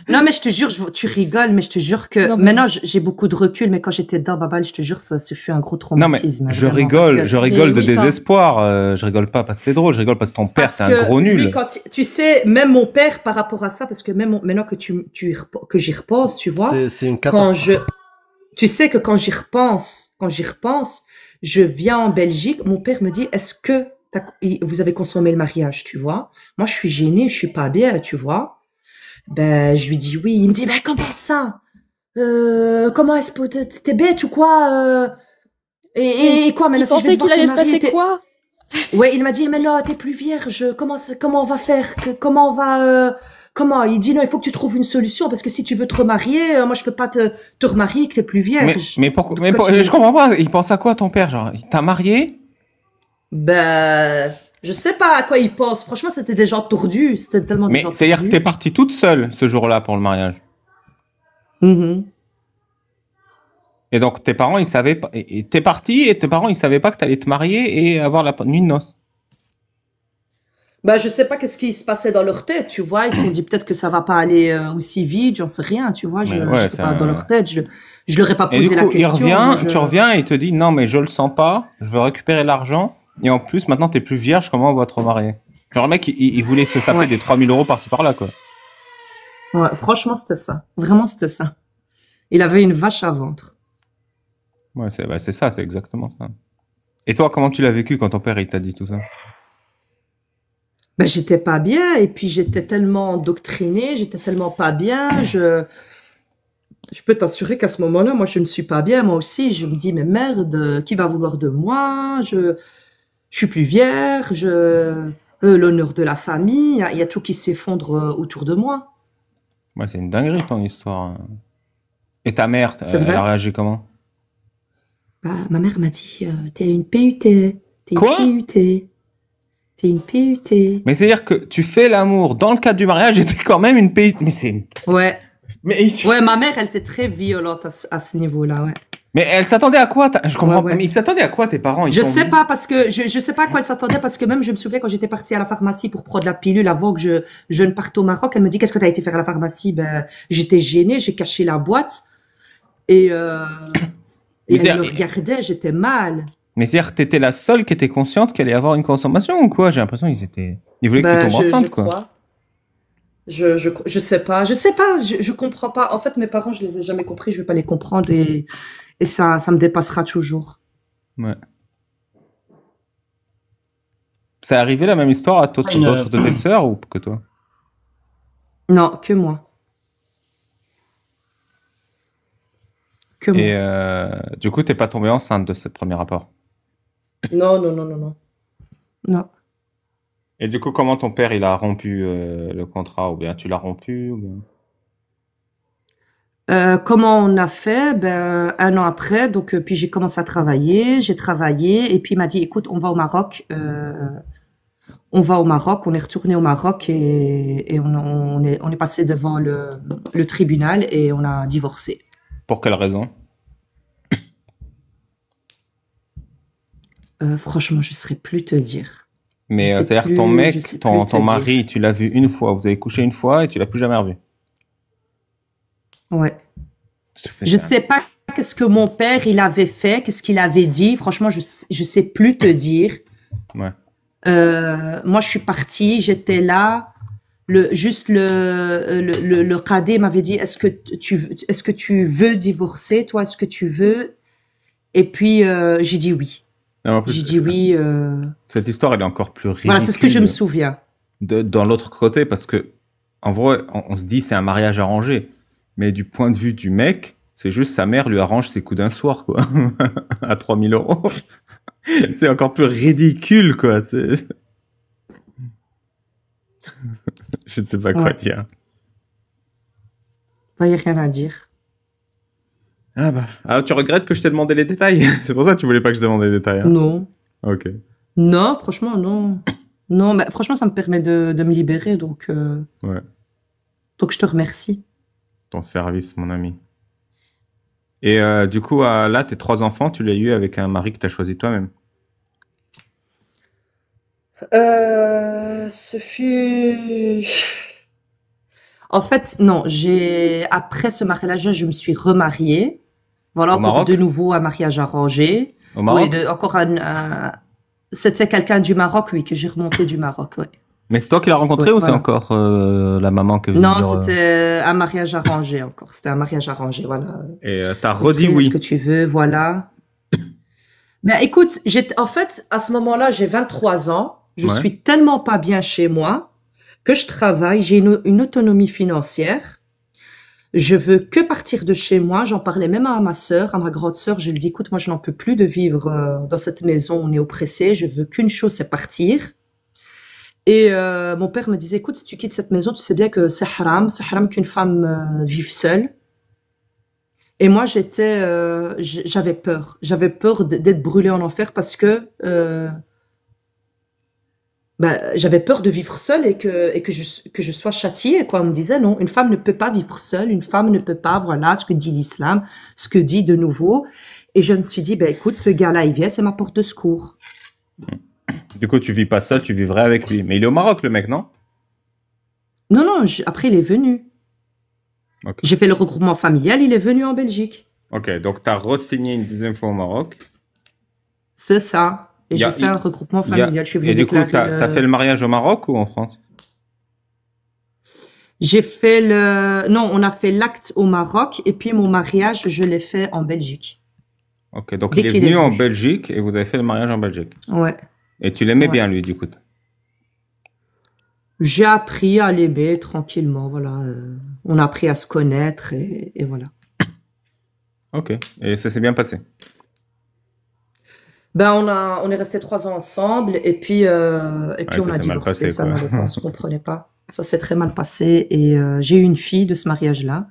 Non, mais je te jure, tu rigoles, mais je te jure que Non, mais- maintenant j'ai beaucoup de recul, mais quand j'étais dedans, Babal, je te jure, ça ce fut un gros Non, mais traumatisme. je vraiment, parce rigole, que- je rigole Mais de oui, enfin- désespoir. Je rigole pas parce que c'est drôle, je rigole parce que ton père, Parce c'est que un gros nul. lui, quand tu sais, même mon père, par rapport à ça, parce que même maintenant que que j'y repense, tu vois, C'est une quand catastrophe. tu sais que quand j'y repense, je viens en Belgique, mon père me dit, est-ce que vous avez consommé le mariage, tu vois? Moi, je suis gênée, je suis pas bien, tu vois? Ben, je lui dis oui. Il me dit, ben, comment ça? Comment est-ce que t'es bête ou quoi? Et quoi, maintenant, Il si je vais pensait qu'il devoir allait te se marier, passer quoi? Ouais, il m'a dit, mais non, t'es plus vierge. Comment on va faire? Comment on va, comment? Il dit, non, il faut que tu trouves une solution parce que si tu veux te remarier, moi, je peux pas te remarier que t'es plus vierge. Mais pourquoi, Donc, quand je comprends pas. Il pense à quoi ton père, genre, il t'a marié? Ben, je sais pas à quoi il pense. Franchement, c'était des gens tordus. C'était tellement des Mais gens c'est-à-dire que tordus. t'es partie toute seule ce jour-là pour le mariage. Mhm. Et donc tes parents, ils savaient pas. Et t'es partie et tes parents, ils savaient pas que t'allais te marier et avoir la nuit de noces. Ben, je sais pas qu'est-ce qui se passait dans leur tête, tu vois. Ils se sont dit peut-être que ça va pas aller aussi vite, j'en sais rien, tu vois. Mais ouais, Je sais pas dans leur tête. Je leur ai pas Et posé du la coup, il question. revient, moi, tu reviens et il te dit non, mais je le sens pas, je veux récupérer l'argent. Et en plus, maintenant, t'es plus vierge, comment on va te remarier? Genre, le mec, il voulait se taper Ouais. des 3000 euros par-ci par-là, quoi. Ouais, franchement, c'était ça. Vraiment, c'était ça. Il avait une vache à vendre. Ouais, c'est ça, c'est exactement ça. Et toi, comment tu l'as vécu quand ton père, il t'a dit tout ça? Ben, j'étais pas bien et puis j'étais tellement endoctrinée, j'étais tellement pas bien. Je peux t'assurer qu'à ce moment-là, moi, je ne suis pas bien. Moi aussi, je me dis, mais merde, qui va vouloir de moi? Je suis plus vierge, l'honneur de la famille, il y a tout qui s'effondre autour de moi. Ouais, c'est une dinguerie, ton histoire. Et ta mère, C'est elle vrai a réagi comment? Bah, ma mère m'a dit, t'es une PUT, t'es une Quoi PUT, t'es une PUT. Mais c'est-à-dire que tu fais l'amour dans le cadre du mariage et t'es quand même une pays. Mais c'est. Ouais, Mais, ouais, ma mère, elle était très violente à ce niveau-là, ouais. mais elle s'attendait à quoi? Je comprends Ouais, pas. ouais. Mais ils s'attendaient à quoi, tes parents? Ils Je t'ont sais dit- pas parce que je sais pas à quoi elle s'attendait parce que même je me souviens quand j'étais partie à la pharmacie pour prendre la pilule avant que je ne parte au Maroc, elle me dit qu'est-ce que t'as été faire à la pharmacie? Ben j'étais gênée, j'ai caché la boîte et Mais elle c'est- me regardait, j'étais mal. Mais c'est-à-dire que t'étais la seule qui était consciente qu'elle allait avoir une consommation ou quoi? J'ai l'impression ils voulaient que tu Ben tombes enceinte, je quoi. crois. Je sais pas, je comprends pas. En fait mes parents je les ai jamais compris, je vais pas les comprendre et ça me dépassera toujours. Ouais. C'est arrivé la même histoire à d'autres de tes sœurs ou que toi? Non, que moi. Que moi. Et du coup, t'es pas tombée enceinte de ce premier rapport. Non, non, non, non, non. Non. Et du coup, comment ton père il a rompu le contrat? Ou bien tu l'as rompu ou bien... Comment on a fait? Ben, un an après, donc puis j'ai commencé à travailler, j'ai travaillé et puis il m'a dit, écoute, on va au Maroc, on est retourné au Maroc et on est passé devant le tribunal et on a divorcé. Pour quelle raison? Franchement, je saurais plus te dire. Mais Je sais c'est-à-dire que plus- ton je mec, sais ton plus te mari, tu l'as vu une fois, vous avez couché une fois et tu l'as plus jamais revu. Ouais. Ça fait Je ça. sais pas qu'est-ce que mon père il avait fait, qu'est-ce qu'il avait dit. Franchement, je sais plus te dire. Ouais. Moi, je suis partie, j'étais là. Le cadet m'avait dit, est-ce que tu veux divorcer, toi, est-ce que tu veux? Et puis, j'ai dit oui. Non, en plus, J'ai dit oui. Cette histoire, elle est encore plus ridicule. Voilà, c'est ce que je me souviens. Dans l'autre côté, parce que, en vrai, on se dit c'est un mariage arrangé. Mais du point de vue du mec, c'est juste sa mère lui arrange ses coups d'un soir, quoi. À 3000 euros. C'est encore plus ridicule, quoi. Je ne sais pas quoi Ouais. dire. Il n'y a rien à dire. Ah bah. Alors, tu regrettes que je t'ai demandé les détails? C'est pour ça que tu voulais pas que je demande les détails. Hein. Non. Ok. Non, franchement, non. Non, mais franchement, ça me permet de me libérer, donc Ouais. je te remercie. Ton service, mon ami. Et du coup, là, tes 3 enfants, tu l'as eu avec un mari que tu as choisi toi-même. Ce fut... En fait, non, après ce mariage, je me suis remariée. Voilà, Au encore Maroc? de nouveau un mariage arrangé. Au Oui, Maroc? encore c'était quelqu'un du Maroc, oui, que j'ai remonté du Maroc, oui. Mais c'est toi qui l'as rencontré Oui, ou c'est voilà. encore la maman qui veut Non, dire c'était un mariage arrangé encore. C'était un mariage arrangé, voilà. et t'as redit Construire ce que oui. tu veux, voilà. Ben écoute, en fait, à ce moment-là, j'ai 23 ans. Je Ouais. suis tellement pas bien chez moi que je travaille, j'ai une autonomie financière. Je veux que partir de chez moi. J'en parlais même à ma sœur, à ma grande sœur. Je lui dis, écoute, moi, je n'en peux plus de vivre dans cette maison. On est oppressé. Je veux qu'une chose, c'est partir. Et mon père me disait, écoute, si tu quittes cette maison, tu sais bien que c'est haram qu'une femme vive seule. Et moi, j'avais peur. J'avais peur d'être brûlée en enfer parce que j'avais peur de vivre seule et que je sois châtiée, quoi. On me disait, non, une femme ne peut pas vivre seule, une femme ne peut pas, voilà, ce que dit l'islam, ce que dit de nouveau. Et je me suis dit, écoute, ce gars-là, il vient, c'est ma porte de secours. Du coup, tu vis pas seul, tu vivrais avec lui. Mais il est au Maroc, le mec, non? Non, non, après, il est venu. Ok. J'ai fait le regroupement familial, il est venu en Belgique. Ok, donc t'as re-signé une deuxième fois au Maroc. C'est ça. Et j'ai fait un regroupement familial. Je suis venue déclarer. Et du coup, t'as fait le mariage au Maroc ou en France? J'ai fait non, on a fait l'acte au Maroc et puis mon mariage, je l'ai fait en Belgique. Ok, donc il est venu en Belgique et vous avez fait le mariage en Belgique. Ouais. Et tu l'aimais bien, lui, du coup? J'ai appris à l'aimer tranquillement, voilà. On a appris à se connaître et voilà. Ok, et ça s'est bien passé? On est resté 3 ans ensemble et puis on a divorcé. Ça n'allait pas, on se comprenait pas. Ça s'est très mal passé et j'ai eu une fille de ce mariage-là.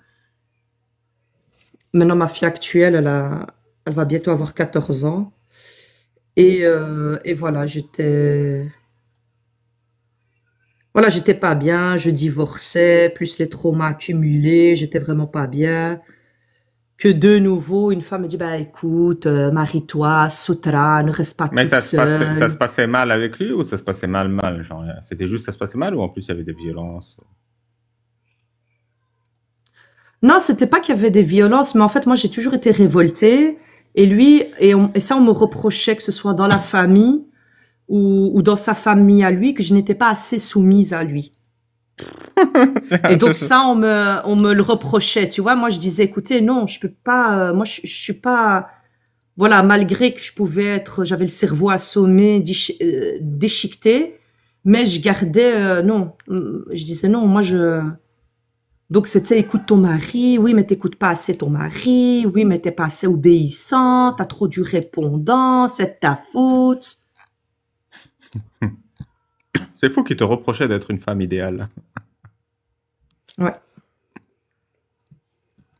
Maintenant, ma fille actuelle, elle va bientôt avoir 14 ans. Et voilà, j'étais pas bien, je divorçais, plus les traumas accumulés, j'étais vraiment pas bien. Que de nouveau, une femme me dit, écoute, marie-toi, sutra, ne reste pas toute seule. Mais ça se passait mal avec lui ou ça se passait mal, genre, c'était juste ça se passait mal ou en plus il y avait des violences? Non, c'était pas qu'il y avait des violences, mais en fait, moi, j'ai toujours été révoltée. Et lui, et ça, on me reprochait que ce soit dans la famille ou dans sa famille à lui, que je n'étais pas assez soumise à lui. Et donc ça, on me le reprochait, tu vois. Moi, je disais, écoutez, non, je peux pas. Moi, je suis pas. Voilà, malgré que j'avais le cerveau assommé, déchiqueté, mais je gardais, non. Je disais non, Donc c'était, écoute ton mari. Oui, mais t'écoutes pas assez ton mari. Oui, mais t'es pas assez obéissant. T'as trop du répondant. C'est de ta faute. C'est fou qu'il te reprochait d'être une femme idéale. Ouais.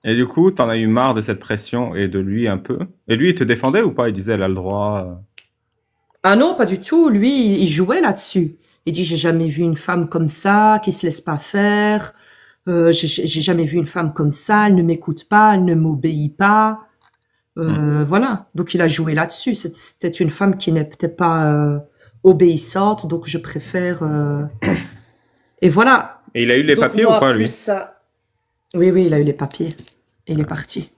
Et du coup, t'en as eu marre de cette pression et de lui un peu. Et lui, il te défendait ou pas? Il disait, elle a le droit. Ah non, pas du tout. Lui, il jouait là-dessus. Il dit, j'ai jamais vu une femme comme ça, qui se laisse pas faire. J'ai jamais vu une femme comme ça. Elle ne m'écoute pas, elle ne m'obéit pas. Voilà. Donc il a joué là-dessus. C'était une femme qui n'était pas obéissante, donc je préfère. Et voilà. Et il a eu les papiers ou pas, lui? Oui, il a eu les papiers. Et il est parti.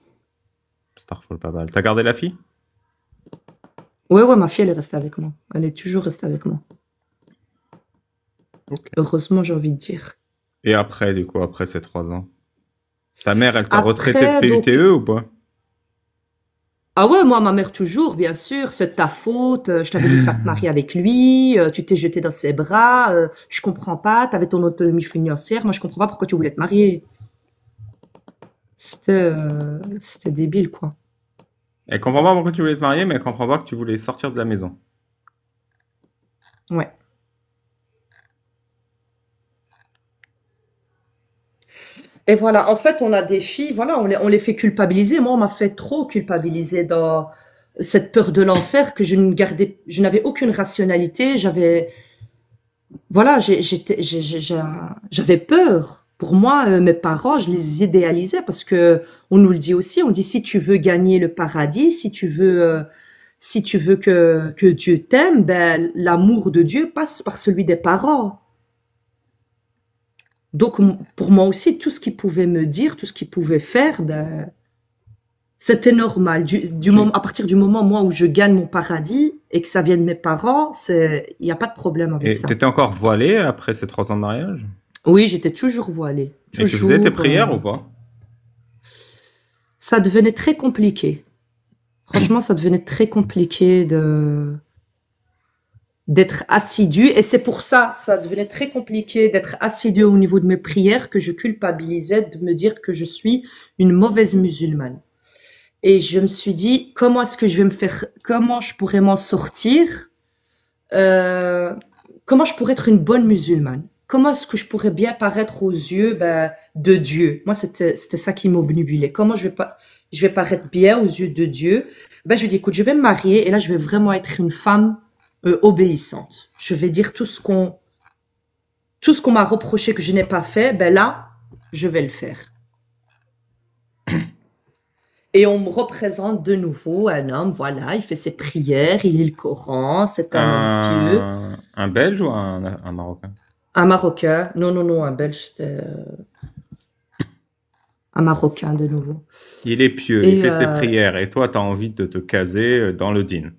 Starfall, pas mal. T'as gardé la fille? Ouais, ma fille, elle est restée avec moi. Elle est toujours restée avec moi. Okay. Heureusement, j'ai envie de dire. Et après, du coup, après ces 3 ans? Ta mère, elle t'a retraité de PUTE ou pas? Ah ouais, moi, ma mère toujours, bien sûr. C'est de ta faute. Je t'avais dit de pas te marier avec lui. Tu t'es jeté dans ses bras. Je comprends pas. T'avais ton autonomie financière. Moi, je comprends pas pourquoi tu voulais te marier. C'était débile, quoi. Elle comprend pas pourquoi tu voulais te marier, mais elle comprend pas que tu voulais sortir de la maison. Ouais. Et voilà, en fait, on a des filles, voilà, on les fait culpabiliser. Moi, on m'a fait trop culpabiliser dans cette peur de l'enfer que je n'avais aucune rationalité. Voilà, j'avais peur. Pour moi, mes parents, je les idéalisais parce que on nous le dit aussi. On dit si tu veux gagner le paradis, si tu veux si tu veux que Dieu t'aime, ben, l'amour de Dieu passe par celui des parents. Donc, pour moi aussi, tout ce qu'il pouvait me dire, tout ce qu'il pouvait faire, ben, c'était normal. À partir du moment, moi, où je gagne mon paradis et que ça vient de mes parents, il n'y a pas de problème avec Et ça. t'étais encore voilée après ces 3 ans de mariage? Oui, j'étais toujours voilée. Et tu faisais tes prières ou pas? Ça devenait très compliqué. Franchement, ça devenait très compliqué d'être assidu. Et c'est pour ça devenait très compliqué d'être assidu au niveau de mes prières, que je culpabilisais de me dire que je suis une mauvaise musulmane. Et je me suis dit, comment je pourrais m'en sortir? Comment je pourrais être une bonne musulmane? Comment est-ce que je pourrais bien paraître aux yeux, de Dieu? Moi, c'était ça qui m'obnubilait. Comment je vais paraître bien aux yeux de Dieu? Je lui dis, écoute, je vais me marier et là, je vais vraiment être une femme obéissante. Je vais dire tout ce qu'on m'a reproché que je n'ai pas fait, là, je vais le faire. Et on me représente de nouveau un homme, voilà, il fait ses prières, il lit le Coran, c'est un homme pieux. Un Belge ou un Marocain? Un Marocain. Non, un Belge, c'était un Marocain de nouveau. Il est pieux, il fait ses prières, et toi, tu as envie de te caser dans le dîn.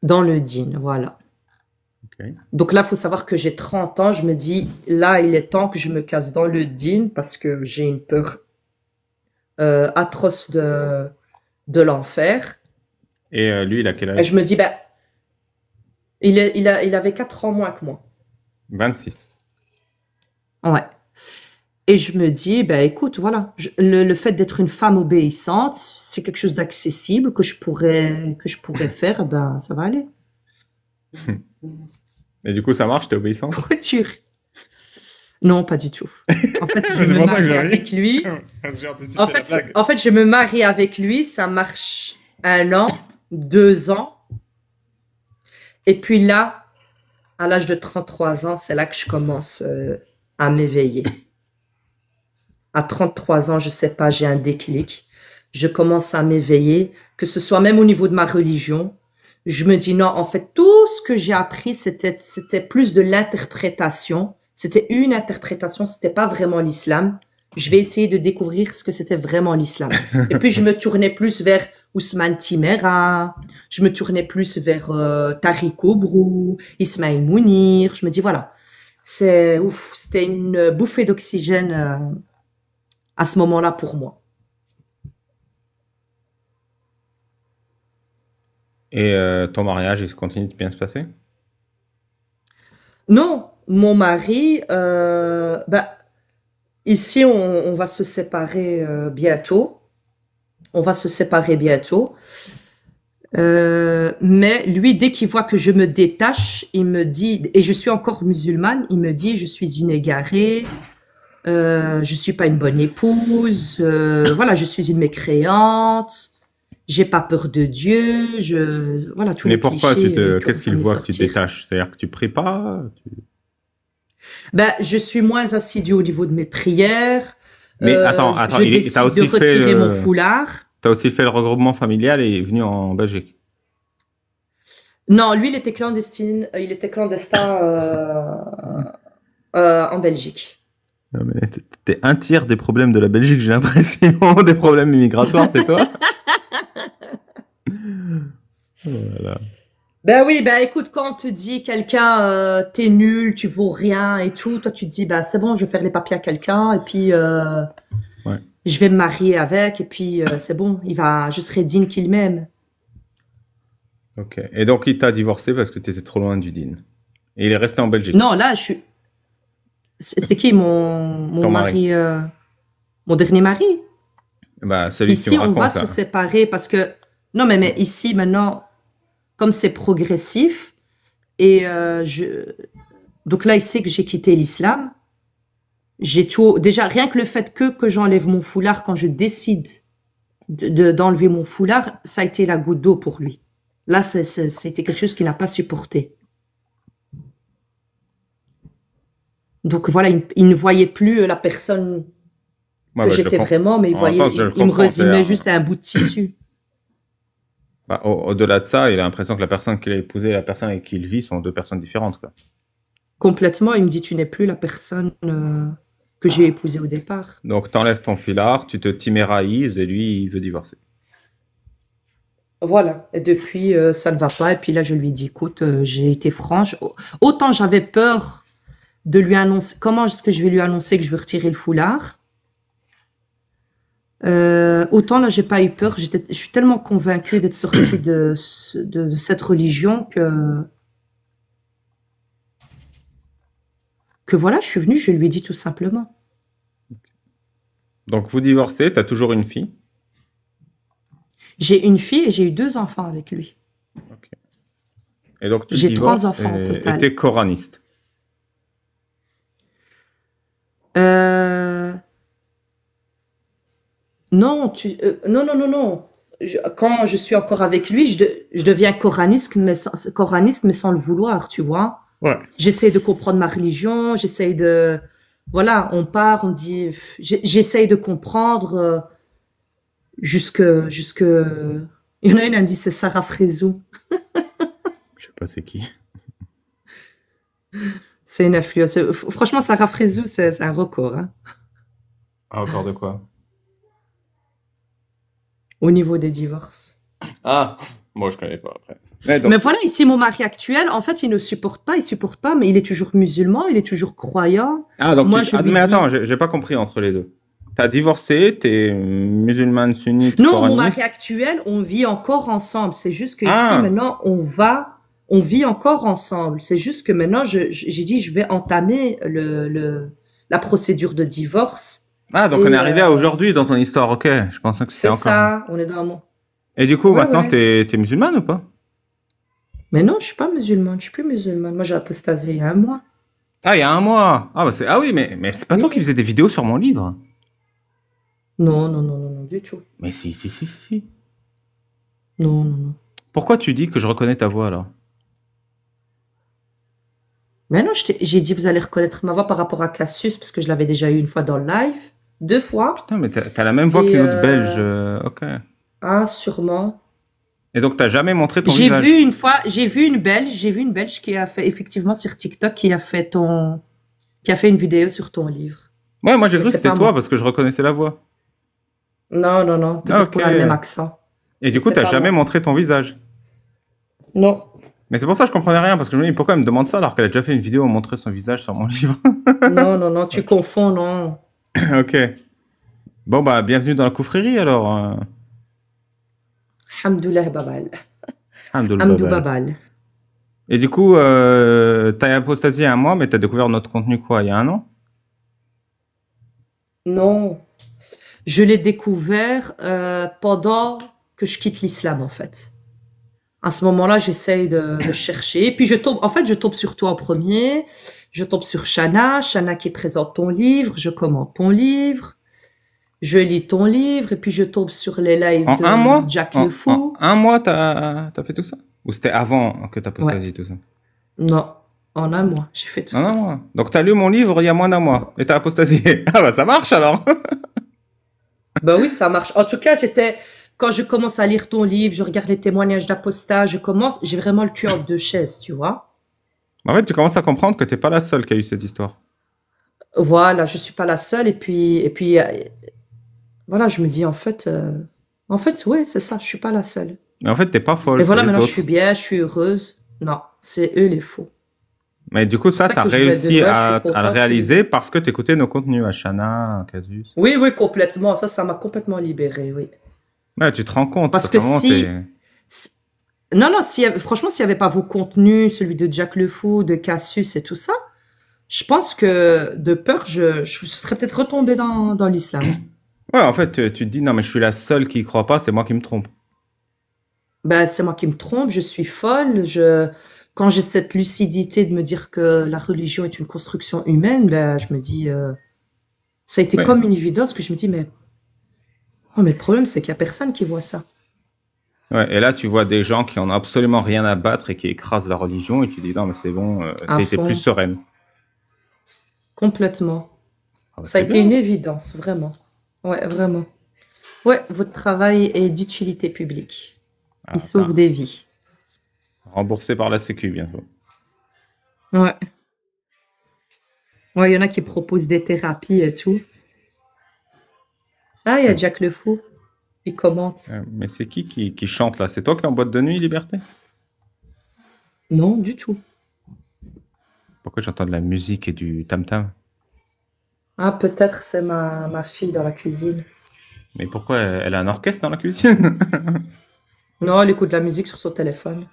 Dans le dîn, voilà. Okay. Donc là, il faut savoir que j'ai 30 ans, je me dis, là, il est temps que je me case dans le dîn parce que j'ai une peur atroce de l'enfer. Et lui, il a quel âge? Et je me dis, il avait 4 ans moins que moi. 26. Ouais. Et je me dis, écoute, voilà, le fait d'être une femme obéissante, c'est quelque chose d'accessible que je pourrais faire, ça va aller. Et du coup, ça marche, t'es obéissante? Pourquoi tu ris? Non, pas du tout. En fait, je me marie avec lui. En fait, je me marie avec lui, ça marche 1 an, 2 ans. Et puis là, à l'âge de 33 ans, c'est là que je commence à m'éveiller. À 33 ans, je sais pas, j'ai un déclic. Je commence à m'éveiller, que ce soit même au niveau de ma religion. Je me dis non, en fait, tout ce que j'ai appris, c'était plus de l'interprétation. C'était une interprétation, c'était pas vraiment l'islam. Je vais essayer de découvrir ce que c'était vraiment l'islam. Et puis, je me tournais plus vers Ousmane Timera, je me tournais plus vers Tariq Oubrou, Ismaël Mounir. Je me dis, voilà, c'était une bouffée d'oxygène à ce moment-là pour moi. Et ton mariage, il continue de bien se passer? Non, mon mari, ici, on va se séparer bientôt. On va se séparer bientôt. Mais lui, dès qu'il voit que je me détache, il me dit, et je suis encore musulmane, il me dit, je suis une égarée, je suis pas une bonne épouse, voilà, je suis une mécréante, j'ai pas peur de Dieu, voilà, tous les clichés. Mais pourquoi qu'est-ce qu'il voit que tu te détaches? C'est-à-dire que tu pries pas? Je suis moins assidue au niveau de mes prières. Mais attends, je décide t'as aussi de retirer mon foulard. T'as aussi fait le regroupement familial et est venu en Belgique? Non, lui, il était clandestin en Belgique. Non, mais t'es un tiers des problèmes de la Belgique, j'ai l'impression, des problèmes migratoires, c'est toi? Voilà. Oui, écoute, quand on te dit quelqu'un, t'es nul, tu vaux rien et tout, toi tu te dis, c'est bon, je vais faire les papiers à quelqu'un et puis je vais me marier avec et puis c'est bon, je serai digne qu'il m'aime. Ok. Et donc il t'a divorcé parce que t'étais trop loin du din. Et il est resté en Belgique? Non, là, c'est qui mon mari, mon dernier mari? Celui ici, que tu me racontes, on va se séparer parce que non, mais ici maintenant, comme c'est progressif et donc là, il sait que j'ai quitté l'islam. J'ai tout déjà rien que le fait que j'enlève mon foulard quand je décide d'enlever mon foulard, ça a été la goutte d'eau pour lui. Là, c'était quelque chose qu'il n'a pas supporté. Donc voilà, il ne voyait plus la personne que j'étais vraiment, mais il me résumait juste à un bout de tissu. Enfin, au-delà de ça, il a l'impression que la personne qu'il a épousée et la personne avec qui il vit sont deux personnes différentes, quoi. Complètement, il me dit, tu n'es plus la personne que j'ai épousée au départ. Donc, t'enlèves ton filard, tu te timéraises et lui, il veut divorcer. Voilà, et depuis, ça ne va pas. Et puis là, je lui dis, écoute, j'ai été franche. Autant j'avais peur de lui annoncer, comment est-ce que je vais lui annoncer que je veux retirer le foulard? Autant là, j'ai pas eu peur. Je suis tellement convaincue d'être sortie de cette religion que voilà, je suis venue, je lui ai dit tout simplement. Donc, vous divorcez, t'as toujours une fille. J'ai une fille et j'ai eu 2 enfants avec lui. Et donc, tu J'ai 3 divorces enfants au total. et t'es coraniste. Non, non, non, non, non. Quand je suis encore avec lui, je deviens coraniste, mais sans le vouloir, tu vois. Ouais. J'essaie de comprendre ma religion, j'essaie de... Voilà, on part, on dit... J'essaie de comprendre jusque... Il y en a une, elle me dit, c'est Sarah Frézou. Je sais pas c'est qui. C'est une influence. Franchement, Sarah Frézou, c'est un record, hein, Ah, encore de quoi? au niveau des divorces. Ah, moi je connais pas après. Mais donc, Mais voilà, ici, mon mari actuel, en fait, il ne supporte pas, mais il est toujours musulman, il est toujours croyant. ah, donc Moi, tu... je ah, lui mais dis... attends, j'ai pas compris entre les deux. T'as divorcé, t'es musulmane sunnite, Non, mon coraniste. mari actuel, on vit encore ensemble. C'est juste que Ah. ici, maintenant, on vit encore ensemble. C'est juste que maintenant, j'ai dit, je vais entamer la procédure de divorce. Ah, donc Et, on est arrivé à aujourd'hui dans ton histoire, ok. Je pensais que c'était C'est encore. ça, on est dans mon... Et du coup, Ouais, maintenant, ouais. t'es musulmane ou pas? Mais non, je suis pas musulmane, je suis plus musulmane. Moi, j'ai apostasé il y a 1 mois. Ah, il y a 1 mois. Ah, bah c'est... ah oui, mais c'est pas toi Oui. qui faisais des vidéos sur mon livre. Non, non, non, non, non, du tout. Mais si. Non, non, non. Pourquoi tu dis que je reconnais ta voix alors? Mais non, j'ai dit, vous allez reconnaître ma voix par rapport à Cassius, parce que je l'avais déjà eu une fois dans le live. 2 fois. Putain, mais t'as la même voix Et, qu'une autre belge. Ok. Ah, sûrement. Et donc, t'as jamais montré ton J'ai visage? vu une fois, j'ai vu une Belge qui a fait, effectivement, sur TikTok, qui a fait une vidéo sur ton livre. Ouais, moi j'ai Mais cru que c'est c'était pas toi moi. parce que je reconnaissais la voix. Non, non, non. Peut-être Ok. qu'on a le même accent. Et du Mais coup, c'est t'as pas jamais moi. montré ton visage. Non. Mais c'est pour ça que je comprenais rien, parce que je me dis, pourquoi elle me demande ça alors qu'elle a déjà fait une vidéo où montrer son visage sur mon livre? Non, non, non, tu confonds, non. Ok. Bon, bah, bienvenue dans la coufrerie alors. Hamdoulah babal. Alhamdoulilah. Hamdou babal. Et du coup, t'as apostasié 1 mois, mais t'as découvert notre contenu quoi, il y a 1 an? Non. Je l'ai découvert pendant que je quitte l'islam, en fait. À ce moment-là, j'essaye de chercher. Et puis, je tombe sur toi en premier. Je tombe sur Shana qui présente ton livre. Je commente ton livre. Je lis ton livre. Et puis, je tombe sur les lives En de 1 mois? Jack En le Fou. 1 mois, t'as fait tout ça? Ou c'était avant que t'apostasies tout ça? Non, en 1 mois, j'ai fait tout En ça. 1 mois. Donc t'as lu mon livre il y a moins d'1 mois. Et t'as apostasié. Ah bah ça marche alors. Ben oui, ça marche. En tout cas, quand je commence à lire ton livre, je regarde les témoignages d'apostats, j'ai vraiment le cul entre 2 chaises, tu vois. En fait, tu commences à comprendre que t'es pas la seule qui a eu cette histoire. Voilà, je suis pas la seule. Et puis, voilà, je me dis, en fait, ouais, c'est ça, je suis pas la seule. Mais en fait, t'es pas folle, Et c'est voilà, les maintenant, je autres. suis bien, je suis heureuse. Non, c'est eux les faux. Mais du coup, ça, C'est ça t'as que je voulais réussi dire, ouais, je à suis le contente, réaliser parce que t'écoutais nos contenus, Ashana, à Casus. Oui, oui, complètement. Ça m'a complètement libérée, oui. Ouais, tu te rends compte. Parce que qu'à un moment, Non, non, franchement, s'il n'y avait pas vos contenus, celui de Jack le Fou, de Cassius et tout ça, je pense que de peur, je serais peut-être retombée dans l'islam. Ouais, en fait, tu te dis, non, mais je suis la seule qui y croit pas, c'est moi qui me trompe. Ben, c'est moi qui me trompe, je suis folle. Quand j'ai cette lucidité de me dire que la religion est une construction humaine, ben, je me dis, ça a été Ouais. comme une évidence que je me dis, mais le problème, c'est qu'il y a personne qui voit ça. Ouais, et là, tu vois des gens qui en ont absolument rien à battre et qui écrasent la religion, et tu dis, non, mais c'est bon, À t'es fond. plus sereine. Complètement. Ah bah, Ça a c'est été bien. une évidence, vraiment. Ouais, vraiment. Ouais, votre travail est d'utilité publique. Ah, Il sauve des vies. remboursé par la Sécu bientôt. Ouais. Ouais, il y en a qui proposent des thérapies et tout. Ah, il y a Jack le Fou. Il commente. Mais c'est qui chante là? C'est toi qui es en boîte de nuit, Liberté? Non, du tout. Pourquoi j'entends de la musique et du tam-tam? Ah, peut-être c'est ma fille dans la cuisine. Mais pourquoi elle a un orchestre dans la cuisine? Non, elle écoute de la musique sur son téléphone.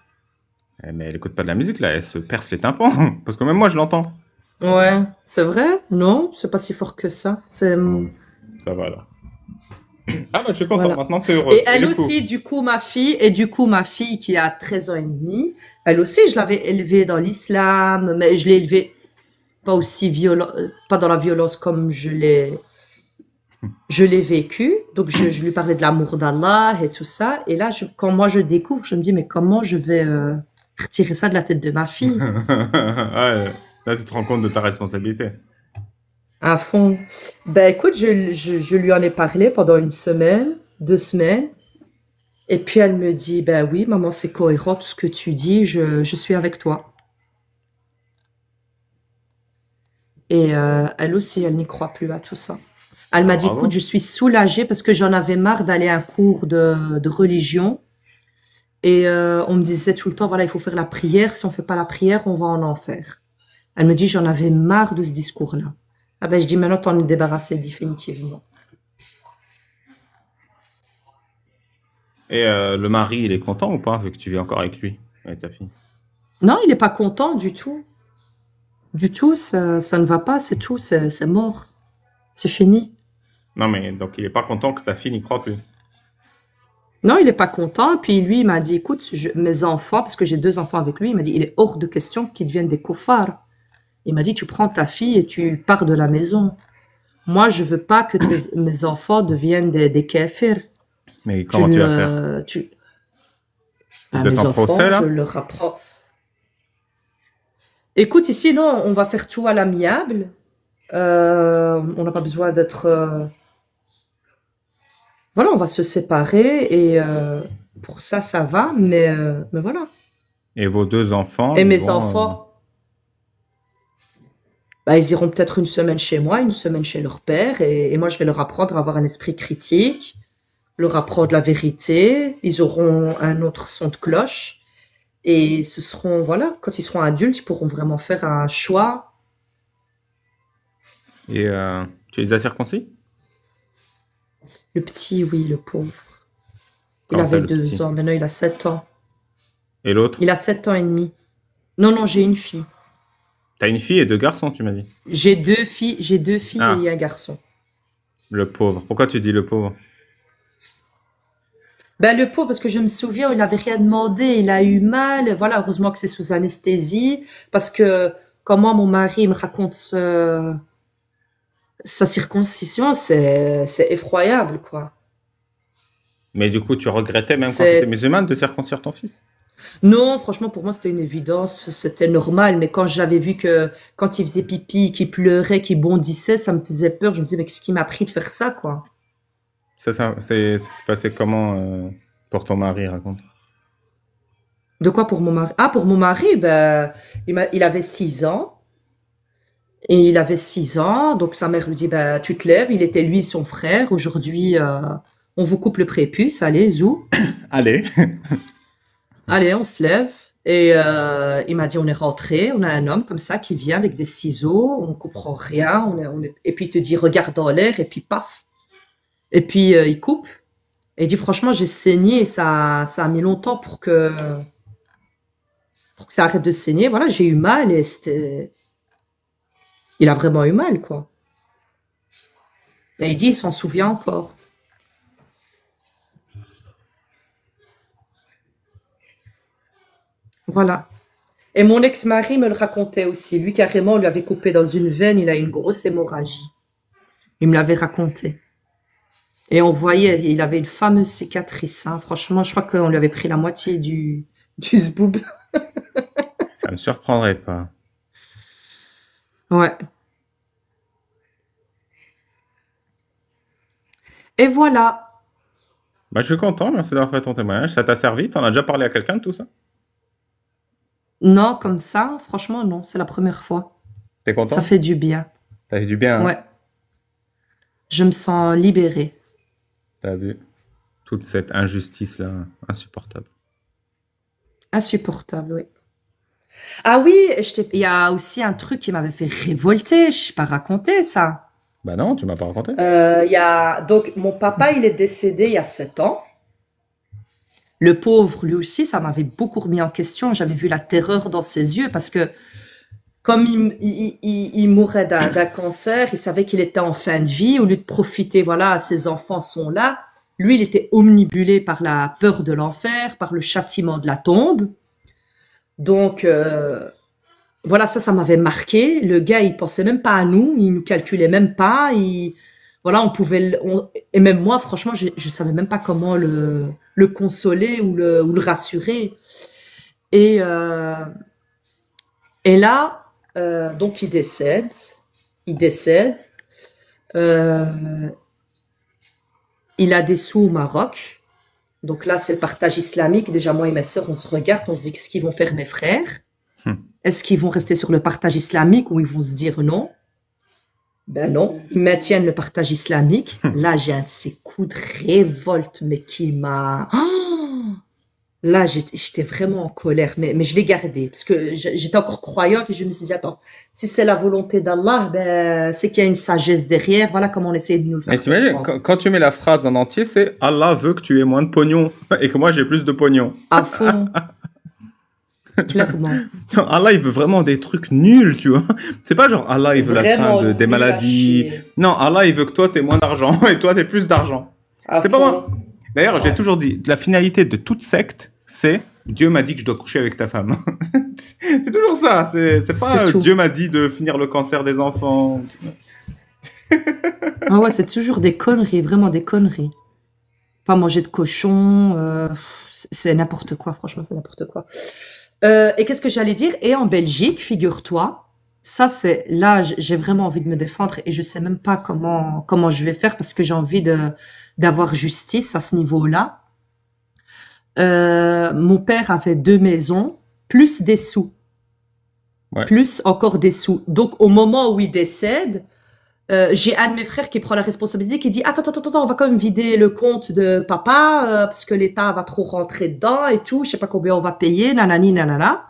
Mais elle écoute pas de la musique là, elle se perce les tympans. Parce que même moi je l'entends. Ouais, c'est vrai? Non, c'est pas si fort que ça. C'est... Ça va alors. Ah bah je suis content, Voilà. maintenant t'es heureuse. Et elle du coup aussi, du coup, ma fille qui a 13 ans et demi, elle aussi, je l'avais élevée dans l'islam, mais je l'ai élevée pas aussi violent, pas dans la violence comme je l'ai vécu. Donc, je lui parlais de l'amour d'Allah et tout ça. Et là, quand moi je découvre, je me dis, mais comment je vais retirer ça de la tête de ma fille? Ouais, là tu te rends compte de ta responsabilité. À fond. Ben, écoute, je lui en ai parlé pendant une semaine, 2 semaines. Et puis elle me dit, ben oui, maman, c'est cohérent tout ce que tu dis, je suis avec toi. Et elle aussi, elle n'y croit plus à tout ça. Elle m'a dit, Bravo. écoute, je suis soulagée parce que j'en avais marre d'aller à un cours de religion. Et on me disait tout le temps, voilà, il faut faire la prière. Si on fait pas la prière, on va en enfer. Elle me dit, j'en avais marre de ce discours-là. Ah ben, je dis, maintenant, t'en es débarrassée définitivement. Et le mari, il est content ou pas, vu que tu vis encore avec lui, avec ta fille? Non, il n'est pas content du tout. Du tout, ça ne va pas, c'est tout, c'est mort. C'est fini. Non mais donc il est pas content que ta fille n'y croit plus. Non, il est pas content. Puis lui, il m'a dit, écoute, mes enfants, parce que j'ai 2 enfants avec lui, il m'a dit, il est hors de question qu'ils deviennent des koufars. Il m'a dit, tu prends ta fille et tu pars de la maison. Moi, je veux pas que mes enfants deviennent des kéfirs. Mais comment tu vas faire? Vous êtes Mes en enfants, procès là? je leur apprends. Écoute, ici, non, on va faire tout à l'amiable. On n'a pas besoin d'être... Voilà, on va se séparer et pour ça, ça va, mais voilà. Et vos 2 enfants, Et ils mes vont, enfants, bah, ils iront peut-être une semaine chez moi, une semaine chez leur père, et moi, je vais leur apprendre à avoir un esprit critique, leur apprendre la vérité. Ils auront un autre son de cloche, et ce seront, voilà, quand ils seront adultes, ils pourront vraiment faire un choix. Et tu les as circoncis? Le petit, oui, le pauvre. Il Comment ça, avait le 2 petit? ans, maintenant il a 7 ans. Et l'autre? Il a 7 ans et demi. Non, non, j'ai une fille. T'as une fille et 2 garçons, tu m'as dit. J'ai 2 filles Ah. et un garçon. Le pauvre. Pourquoi tu dis le pauvre? Ben, le pauvre, parce que je me souviens, il n'avait rien demandé, il a eu mal. Voilà, heureusement que c'est sous anesthésie, parce que comment mon mari me raconte sa circoncision, c'est effroyable, quoi. Mais du coup, tu regrettais même quand tu C'est étais musulmane de circoncire ton fils? Non, franchement, pour moi, c'était une évidence, c'était normal. Mais quand j'avais vu que quand il faisait pipi, qu'il pleurait, qu'il bondissait, ça me faisait peur. Je me disais, mais qu'est-ce qui m'a pris de faire ça, quoi? Ça s'est passé comment pour ton mari, raconte? De quoi pour mon mari? Ah, pour mon mari, ben, il avait 6 ans. Et il avait 6 ans, donc sa mère lui dit, bah, tu te lèves, il était lui et son frère. Aujourd'hui, on vous coupe le prépuce, allez, zou. Allez. Allez, on se lève. Et il m'a dit, on est rentré, on a un homme comme ça qui vient avec des ciseaux, on comprend rien, et puis il te dit, regarde dans l'air, et puis paf. Et puis il coupe. Et il dit, franchement, j'ai saigné, et ça a mis longtemps pour que ça arrête de saigner. Voilà, j'ai eu mal, et il a vraiment eu mal, quoi. Et il dit, il s'en souvient encore. Voilà. Et mon ex-mari me le racontait aussi. Lui, carrément, on lui avait coupé dans une veine, il a eu une grosse hémorragie. Il me l'avait raconté. Et on voyait, il avait une fameuse cicatrice. Hein. Franchement, je crois qu'on lui avait pris la moitié du zboob. Ça me surprendrait pas. Ouais. Et voilà. Bah, je suis content, merci d'avoir fait ton témoignage. Ça t'a servi? T'en as déjà parlé à quelqu'un de tout ça? Non, comme ça, franchement, non, c'est la première fois. T'es Ça content? fait du bien. T'as eu du bien, hein? Ouais, je me sens libérée. T'as vu? Toute cette injustice-là, insupportable. Insupportable, oui. Ah oui, il y a aussi un truc qui m'avait fait révolter, je n'ai pas raconté ça. Bah non, tu m'as pas raconté. Donc, mon papa, il est décédé il y a 7 ans. Le pauvre, lui aussi, ça m'avait beaucoup remis en question. J'avais vu la terreur dans ses yeux parce que comme il mourait d'un cancer, il savait qu'il était en fin de vie. Au lieu de profiter, voilà, ses enfants sont là. Lui, il était omnibulé par la peur de l'enfer, par le châtiment de la tombe. Donc, voilà, ça m'avait marqué. Le gars, il pensait même pas à nous, il nous calculait même pas. Voilà, on pouvait, et même moi, franchement, je savais même pas comment le consoler ou le rassurer. Et là, donc il décède. Il a des sous au Maroc. Donc là, c'est le partage islamique. Déjà, moi et ma sœur, on se regarde, on se dit, qu'est-ce qu'ils vont faire mes frères? Est-ce qu'ils vont rester sur le partage islamique ou ils vont se dire non? Ben non, ils maintiennent le partage islamique. Là, j'ai un de ces coups de révolte, mais qui m'a... Là, j'étais vraiment en colère, mais je l'ai gardé parce que j'étais encore croyante et je me suis dit, attends, si c'est la volonté d'Allah, ben, c'est qu'il y a une sagesse derrière. Voilà comment on essaie de nous le faire. Et tu imagines, quand tu mets la phrase en entier, c'est Allah veut que tu aies moins de pognon et que moi j'ai plus de pognon. À fond. Clairement. Non, Allah, il veut vraiment des trucs nuls, tu vois. C'est pas genre Allah, il veut la fin des maladies. Non, Allah, il veut que toi, t'aies moins d'argent et toi, t'aies plus d'argent. C'est pas moi. D'ailleurs, j'ai toujours dit, la finalité de toute secte, c'est Dieu m'a dit que je dois coucher avec ta femme. C'est toujours ça. C'est pas Dieu m'a dit de finir le cancer des enfants. Ah ouais, c'est toujours des conneries, vraiment des conneries. Pas manger de cochon, c'est n'importe quoi, franchement, c'est n'importe quoi. Et qu'est-ce que j'allais dire? Et en Belgique, figure-toi, ça c'est là, j'ai vraiment envie de me défendre et je sais même pas comment je vais faire parce que j'ai envie d'avoir justice à ce niveau-là. Mon père avait 2 maisons, plus des sous. Ouais. Plus encore des sous. Donc, au moment où il décède, j'ai un de mes frères qui prend la responsabilité, qui dit, attends, on va quand même vider le compte de papa, parce que l'État va trop rentrer dedans et tout, je sais pas combien on va payer, nanani, nanana.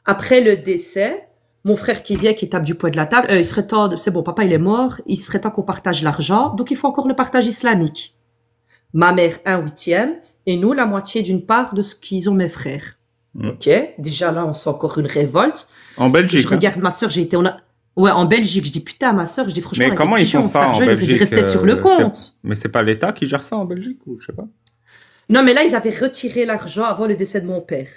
Après le décès, mon frère qui vient, qui tape du poing de la table, il serait temps, c'est bon, papa il est mort, il serait temps qu'on partage l'argent, donc il faut encore le partage islamique. Ma mère, 1/8, et nous, la moitié d'une part de ce qu'ils ont mes frères. Ok, déjà là, on sent encore une révolte. En Belgique. Je regarde ma sœur, ouais, en Belgique, je dis putain, ma sœur, je dis franchement, mais comment ils font ça en Belgique? Il aurait dû rester sur le compte. Mais c'est pas l'État qui gère ça en Belgique ou je sais pas? Non, mais là, ils avaient retiré l'argent avant le décès de mon père.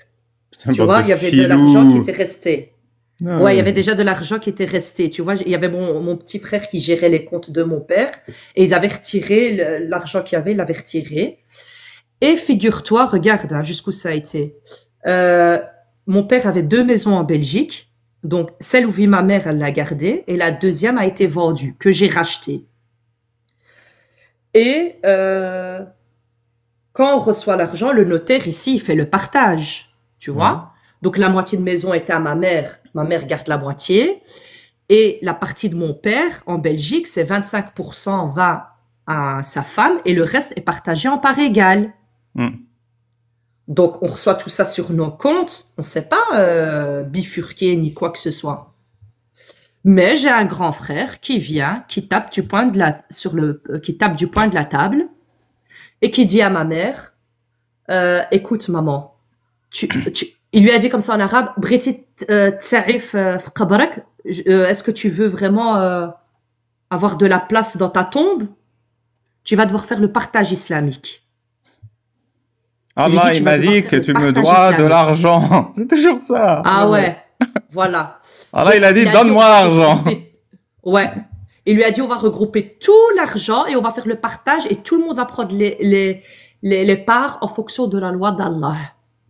Tu vois, il y avait de l'argent qui était resté. Non, ouais, il y avait déjà de l'argent qui était resté. Tu vois, il y avait mon petit frère qui gérait les comptes de mon père et ils avaient retiré l'argent qu'il y avait, ils l'avaient retiré. Et figure-toi, regarde hein, jusqu'où ça a été. Mon père avait 2 maisons en Belgique. Donc, celle où vit ma mère, elle l'a gardée. Et la deuxième a été vendue, que j'ai rachetée. Et quand on reçoit l'argent, le notaire ici, il fait le partage. Tu vois? Donc, la moitié de maison était à ma mère. Ma mère garde la moitié. Et la partie de mon père, en Belgique, c'est 25% va à sa femme et le reste est partagé en part égale. Donc, on reçoit tout ça sur nos comptes. On ne sait pas bifurquer ni quoi que ce soit. Mais j'ai un grand frère qui vient, qui tape du poing de la table et qui dit à ma mère, écoute maman, il lui a dit comme ça en arabe, est-ce que tu veux vraiment avoir de la place dans ta tombe? Tu vas devoir faire le partage islamique. Allah, il m'a dit que tu me dois de l'argent. C'est toujours ça. Ah ouais, voilà. Allah, il a dit, donne-moi l'argent. Ouais. Il lui a dit, on va regrouper tout l'argent et on va faire le partage et tout le monde va prendre les parts en fonction de la loi d'Allah.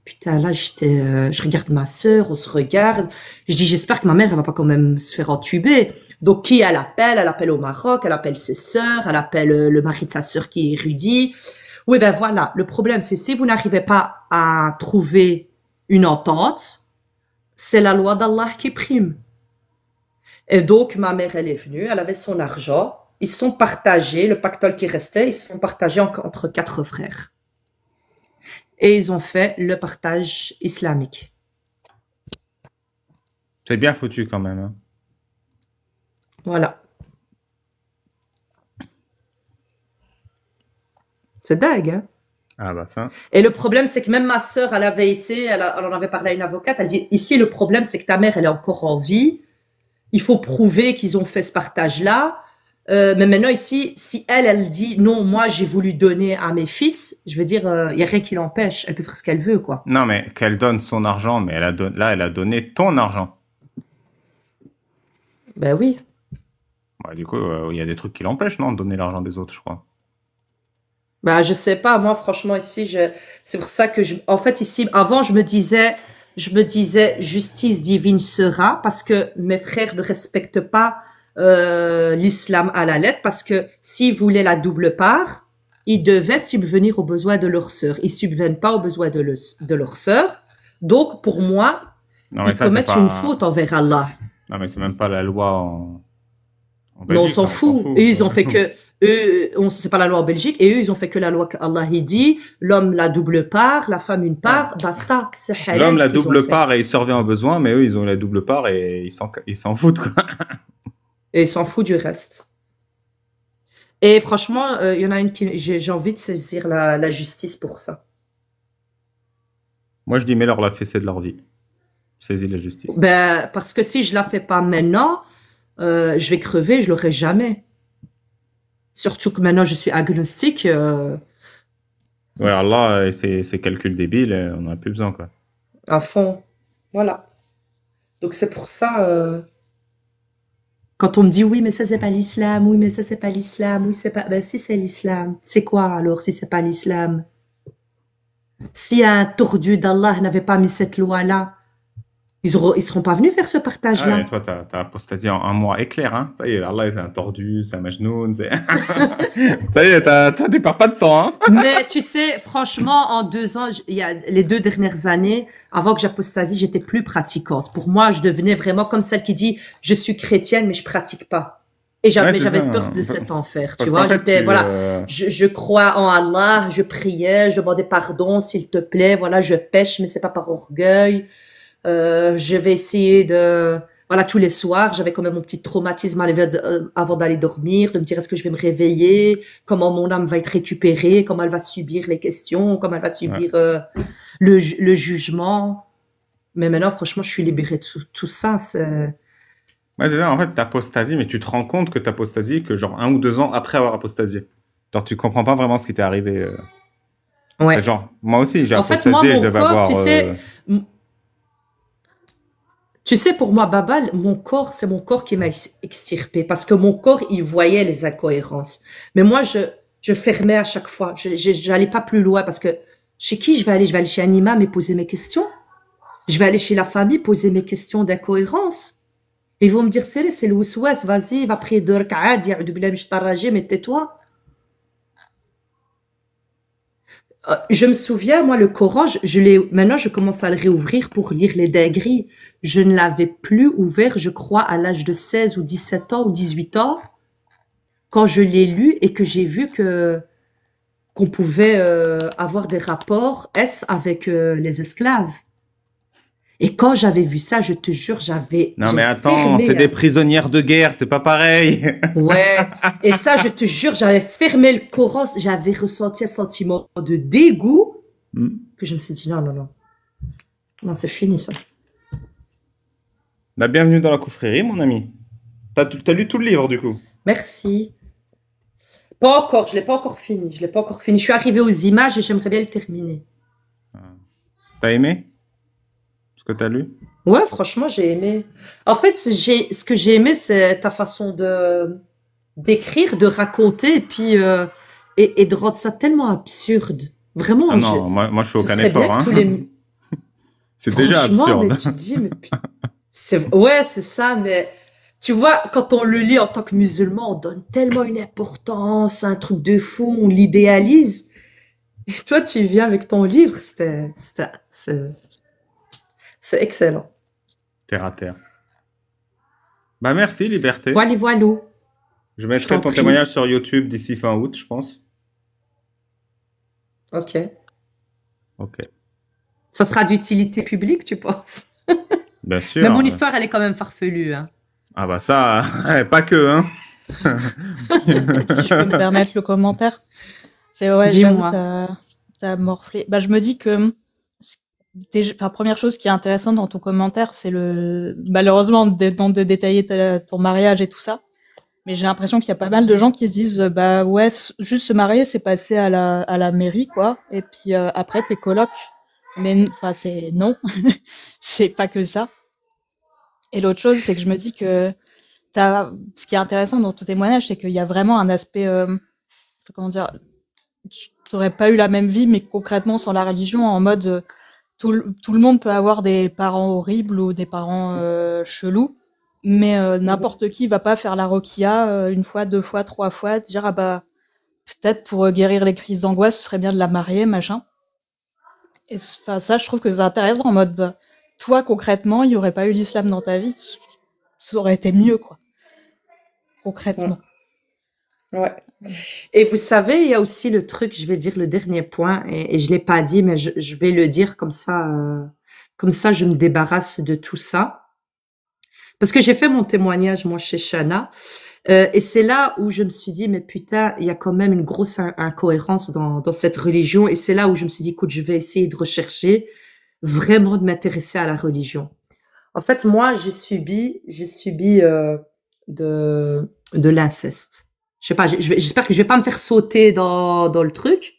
Putain, là, je regarde ma sœur, on se regarde. Je dis, j'espère que ma mère, elle va pas quand même se faire entuber. Donc, qui elle appelle? Elle appelle au Maroc, elle appelle ses sœurs, elle appelle le mari de sa sœur qui est érudit. Oui, ben voilà. Le problème, c'est si vous n'arrivez pas à trouver une entente, c'est la loi d'Allah qui prime. Et donc, ma mère, elle est venue, elle avait son argent. Ils se sont partagés, le pactole qui restait, ils se sont partagés entre 4 frères. Et ils ont fait le partage islamique. C'est bien foutu quand même. Hein. Voilà. C'est dingue, hein? Ah bah ça. Et le problème, c'est que même ma sœur, elle en avait parlé à une avocate, elle dit, ici, le problème, c'est que ta mère, elle est encore en vie. Il faut prouver qu'ils ont fait ce partage-là. Mais maintenant, ici, si elle dit, non, moi, j'ai voulu donner à mes fils, je veux dire, il n'y a rien qui l'empêche. Elle peut faire ce qu'elle veut, quoi. Non, mais qu'elle donne son argent, mais là, elle a donné ton argent. Ben oui. Bah, du coup, il y a des trucs qui l'empêchent, non, de donner l'argent des autres, je crois. Bah, je sais pas. Moi, franchement, ici, c'est pour ça que en fait, ici, avant, je me disais, justice divine sera, parce que mes frères ne respectent pas, l'islam à la lettre, parce que s'ils voulaient la double part, ils devaient subvenir aux besoins de leur sœur. Ils subviennent pas aux besoins de leur sœur. Donc, pour moi, Non, mais ils ça, c'est commettent pas... une faute envers Allah. Non, mais c'est même pas la loi en Non, on Belgique, s'en ça, fout. Eux, ils ont fait que, c'est pas la loi en Belgique, et eux, ils ont fait que la loi qu'Allah il dit, l'homme la double part, la femme une part, basta, c'est halal. L'homme ce la qu'ils ont double fait. part et il survient aux besoins, mais eux, ils ont la double part et ils s'en foutent, quoi. Et ils s'en foutent du reste. Et franchement, il y en a une qui, j'ai envie de saisir la justice pour ça. Moi, je dis, mets-leur la fessée de leur vie. Saisis la justice. Ben, parce que si je la fais pas maintenant, je vais crever, je l'aurai jamais. Surtout que maintenant je suis agnostique. Ouais, Allah et ses calculs débiles, on n'en a plus besoin, quoi. À fond. Voilà. Donc c'est pour ça, quand on me dit oui, mais ça c'est pas l'islam, oui, mais ça c'est pas l'islam, oui, c'est pas. Ben si c'est l'islam, c'est quoi alors si c'est pas l'islam? Si un tordu d'Allah n'avait pas mis cette loi-là, ils seront pas venus faire ce partage-là. Ah, et toi, t'as apostasié en un mois éclair, hein. Ça y est, Allah, c'est un tordu, c'est un majnoun, c'est... Ça y est, tu perds pas de temps, hein. Mais tu sais, franchement, en 2 ans, il y a les 2 dernières années, avant que j'apostasie, j'étais plus pratiquante. Pour moi, je devenais vraiment comme celle qui dit, je suis chrétienne, mais je pratique pas. Et j'avais Ouais, c'est ça. peur de cet enfer, Parce tu vois. qu'en fait, J'étais, voilà, je crois en Allah, je priais, je demandais pardon, s'il te plaît, voilà, je pêche, mais c'est pas par orgueil. Je vais essayer voilà, tous les soirs, j'avais quand même mon petit traumatisme avant d'aller dormir, de me dire est-ce que je vais me réveiller, comment mon âme va être récupérée, comment elle va subir les questions, comment elle va subir le jugement. Mais maintenant, franchement, je suis libérée de tout ça. Ouais, c'est ça, en fait, t'apostasies, mais tu te rends compte que t'apostasies que genre 1 ou 2 ans après avoir apostasié. Genre, tu comprends pas vraiment ce qui t'est arrivé. Ouais. Genre, moi aussi, j'ai En fait, apostasié, moi, je mon devais corps, avoir... tu sais, pour moi, Babal, mon corps, c'est mon corps qui m'a extirpé parce que mon corps, il voyait les incohérences. Mais moi, je fermais à chaque fois. J'allais pas plus loin parce que chez qui je vais aller? Je vais aller chez un imam et poser mes questions. Je vais aller chez la famille poser mes questions d'incohérence. Ils vont me dire, c'est le ousouas, vas-y, va prier 2 rak'at, dis a'udhu billahi minash shaitanir rajim, mais tais-toi. Je me souviens, moi, le Coran, maintenant, je commence à le réouvrir pour lire les dingueries. Je ne l'avais plus ouvert, je crois, à l'âge de 16 ou 17 ans ou 18 ans, quand je l'ai lu et que j'ai vu qu'on pouvait avoir des rapports avec les esclaves. Et quand j'avais vu ça, je te jure, Non, mais attends, c'est des prisonnières de guerre, c'est pas pareil. Ouais. Et ça, je te jure, j'avais fermé le Coran, j'avais ressenti un sentiment de dégoût que je me suis dit, non. Non, c'est fini, ça. Bah, bienvenue dans la confrérie, mon ami. T'as lu tout le livre, du coup? Merci. Pas encore, je l'ai pas encore fini. Je suis arrivée aux images et j'aimerais bien le terminer. T'as aimé ce que t'as lu? Ouais, franchement, j'ai aimé. En fait, ce que j'ai aimé, c'est ta façon d'écrire, de raconter, et puis et de rendre ça tellement absurde. Vraiment. Ah non, moi je fais aucun effort. Hein. C'est déjà absurde. Mais tu dis, mais putain, ouais, c'est ça, mais tu vois, quand on le lit en tant que musulman, on donne tellement une importance, un truc de fou, on l'idéalise. Et toi, tu viens avec ton livre, c'est excellent. Terre à terre. Bah merci, Liberté. Voilà, voilou. Je Je mettrai t'en ton prie. témoignage sur YouTube d'ici fin août, je pense. Ok. Ok. Ça sera d'utilité publique, tu penses? Bien sûr. Mais mon histoire, elle est quand même farfelue. Hein. Ah bah ça, pas que, hein. Si je peux me permettre le commentaire. C'est ouais, Dis-moi. j'avoue, t'as morflé. Bah, je me dis que première chose qui est intéressante dans ton commentaire, c'est malheureusement de détailler ton mariage et tout ça. Mais j'ai l'impression qu'il y a pas mal de gens qui se disent, bah ouais, juste se marier, c'est passer à la mairie, quoi. Et puis après, t'es coloc. Mais enfin, c'est non, c'est pas que ça. Et l'autre chose, c'est que je me dis que ce qui est intéressant dans ton témoignage, c'est qu'il y a vraiment un aspect, comment dire, tu n'aurais pas eu la même vie, mais concrètement sans la religion, en mode tout le monde peut avoir des parents horribles ou des parents chelous, mais n'importe qui va pas faire la roquilla une fois, deux fois, trois fois, dire ah bah peut-être pour guérir les crises d'angoisse, ce serait bien de la marier, machin. Et enfin ça, je trouve que c'est intéressant en mode bah, toi concrètement, il n'y aurait pas eu l'islam dans ta vie, ça aurait été mieux quoi, concrètement. Ouais. Et vous savez, il y a aussi le truc, je vais dire le dernier point, et je l'ai pas dit, mais je vais le dire comme ça je me débarrasse de tout ça. Parce que j'ai fait mon témoignage, moi, chez Shana, et c'est là où je me suis dit, mais putain, il y a quand même une grosse incohérence dans cette religion, et c'est là où je me suis dit, écoute, je vais essayer de rechercher, vraiment de m'intéresser à la religion. En fait, moi, j'ai subi de l'inceste. Je sais pas, j'espère que je vais pas me faire sauter dans le truc.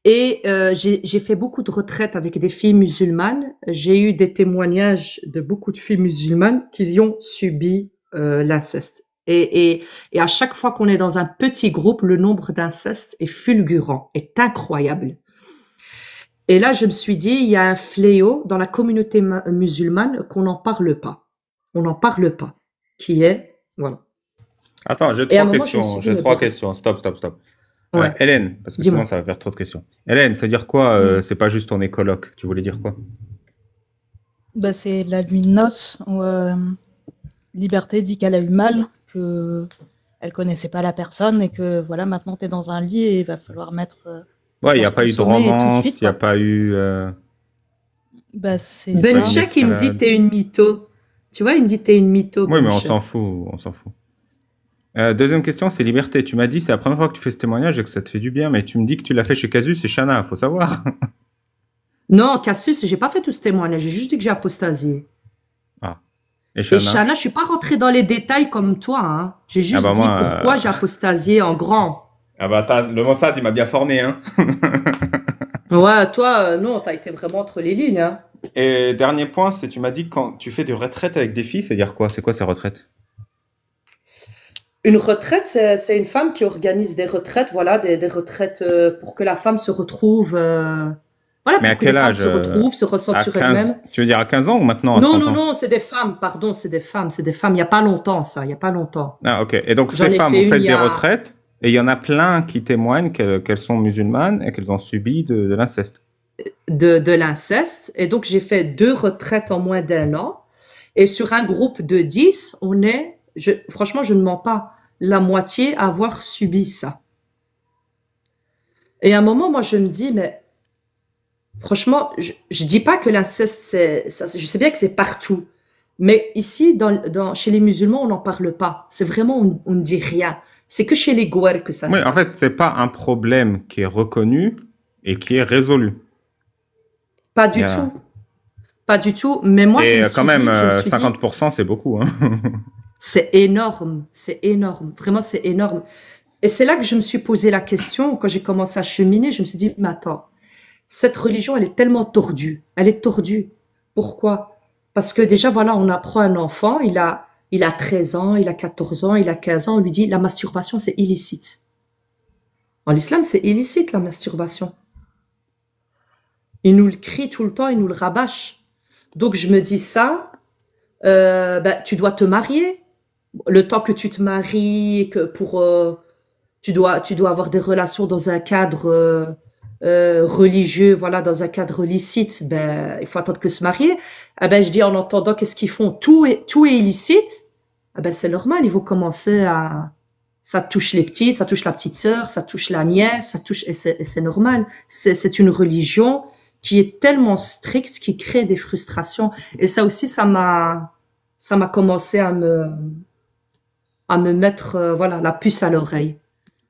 Et j'ai fait beaucoup de retraites avec des filles musulmanes. J'ai eu des témoignages de beaucoup de filles musulmanes qui y ont subi l'inceste. Et à chaque fois qu'on est dans un petit groupe, le nombre d'incestes est fulgurant, est incroyable. Et là, je me suis dit, il y a un fléau dans la communauté musulmane qu'on n'en parle pas. On n'en parle pas. Qui est, voilà. Attends, j'ai Et à un trois moment, je me questions. suis dit, J'ai mais trois bon. questions. Stop. Ouais. Hélène, parce que Dis-moi. sinon ça va faire trop de questions. Hélène, ça veut dire quoi c'est pas juste ton écoloc? Tu voulais dire quoi? Bah, c'est la nuit de noces où Liberté dit qu'elle a eu mal, que elle connaissait pas la personne et que voilà, maintenant t'es dans un lit et il va falloir mettre. Ouais, il n'y a faire pas eu de consommer tout de romance, suite, il n'y a quoi. pas eu. Bah, c'est pas ça. une Benchek, il me dit, escalade. t'es une mytho. Tu vois, il me dit, t'es une mytho, Oui, mais on Benchek. s'en fout, on s'en fout. Deuxième question, c'est Liberté. Tu m'as dit, c'est la première fois que tu fais ce témoignage et que ça te fait du bien, mais tu me dis que tu l'as fait chez Casus et Shana, faut savoir. Non, Cassius, j'ai pas fait tout ce témoignage. J'ai juste dit que j'ai apostasié. Et Et Shana? Shana, je suis pas rentrée dans les détails comme toi, hein. J'ai juste bah dit moi, pourquoi j'ai apostasié en grand. Ah bah, le Mossad, il m'a bien formé, hein. Ouais, toi, non, t'as été vraiment entre les lignes, hein. Et dernier point, c'est tu m'as dit que quand tu fais des retraites avec des filles, c'est-à-dire quoi? C'est quoi ces retraites? Une retraite, c'est une femme qui organise des retraites, voilà, des retraites pour que la femme se retrouve, voilà, Mais à pour que les quel femmes âge? se retrouvent, se ressentent À sur 15... elles-mêmes. Tu veux dire à 15 ans ou maintenant à Non, 30 non, ans? non, c'est des femmes, pardon, c'est des femmes. Il y a pas longtemps, ça, il y a pas longtemps. Ah, ok. Et donc, J'en ces ai femmes, fait vous une faites il y des a- retraites et il y en a plein qui témoignent qu'elles sont musulmanes et qu'elles ont subi de l'inceste. de l'inceste. Et donc, j'ai fait 2 retraites en moins d'1 an. Et sur un groupe de 10, franchement, je ne mens pas, la moitié à avoir subi ça. Et à un moment, moi, je me dis, mais franchement, je dis pas que l'inceste, je sais bien que c'est partout. Mais ici, chez les musulmans, on n'en parle pas. C'est vraiment, on ne dit rien. C'est que chez les Gouers que ça Oui, se en fait, passe. c'est pas un problème qui est reconnu et qui est résolu. Pas du Yeah. tout. Pas du tout. Mais moi, Et je me quand suis même, dit, je me suis dit, 50%, c'est beaucoup. Hein. c'est énorme, vraiment c'est énorme. Et c'est là que je me suis posé la question, quand j'ai commencé à cheminer, je me suis dit, mais attends, cette religion, elle est tellement tordue, elle est tordue. Pourquoi? Parce que déjà, voilà, on apprend un enfant, il a 13 ans, il a 14 ans, il a 15 ans, on lui dit, la masturbation, c'est illicite. En l'islam, c'est illicite, la masturbation. Il nous le crie tout le temps, il nous le rabâche. Donc, je me dis ça, tu dois te marier. Le temps que tu te maries, que tu dois avoir des relations dans un cadre religieux, voilà, dans un cadre licite, ben, il faut attendre que se marier. Ah ben, je dis en entendant qu'est-ce qu'ils font, tout est illicite. Ah ben, c'est normal, ils vont commencer à, ça touche les petites, ça touche la petite sœur, ça touche la nièce, ça touche, et c'est normal. C'est une religion qui est tellement stricte, qui crée des frustrations. Et ça aussi, ça m'a commencé à me mettre, voilà, la puce à l'oreille.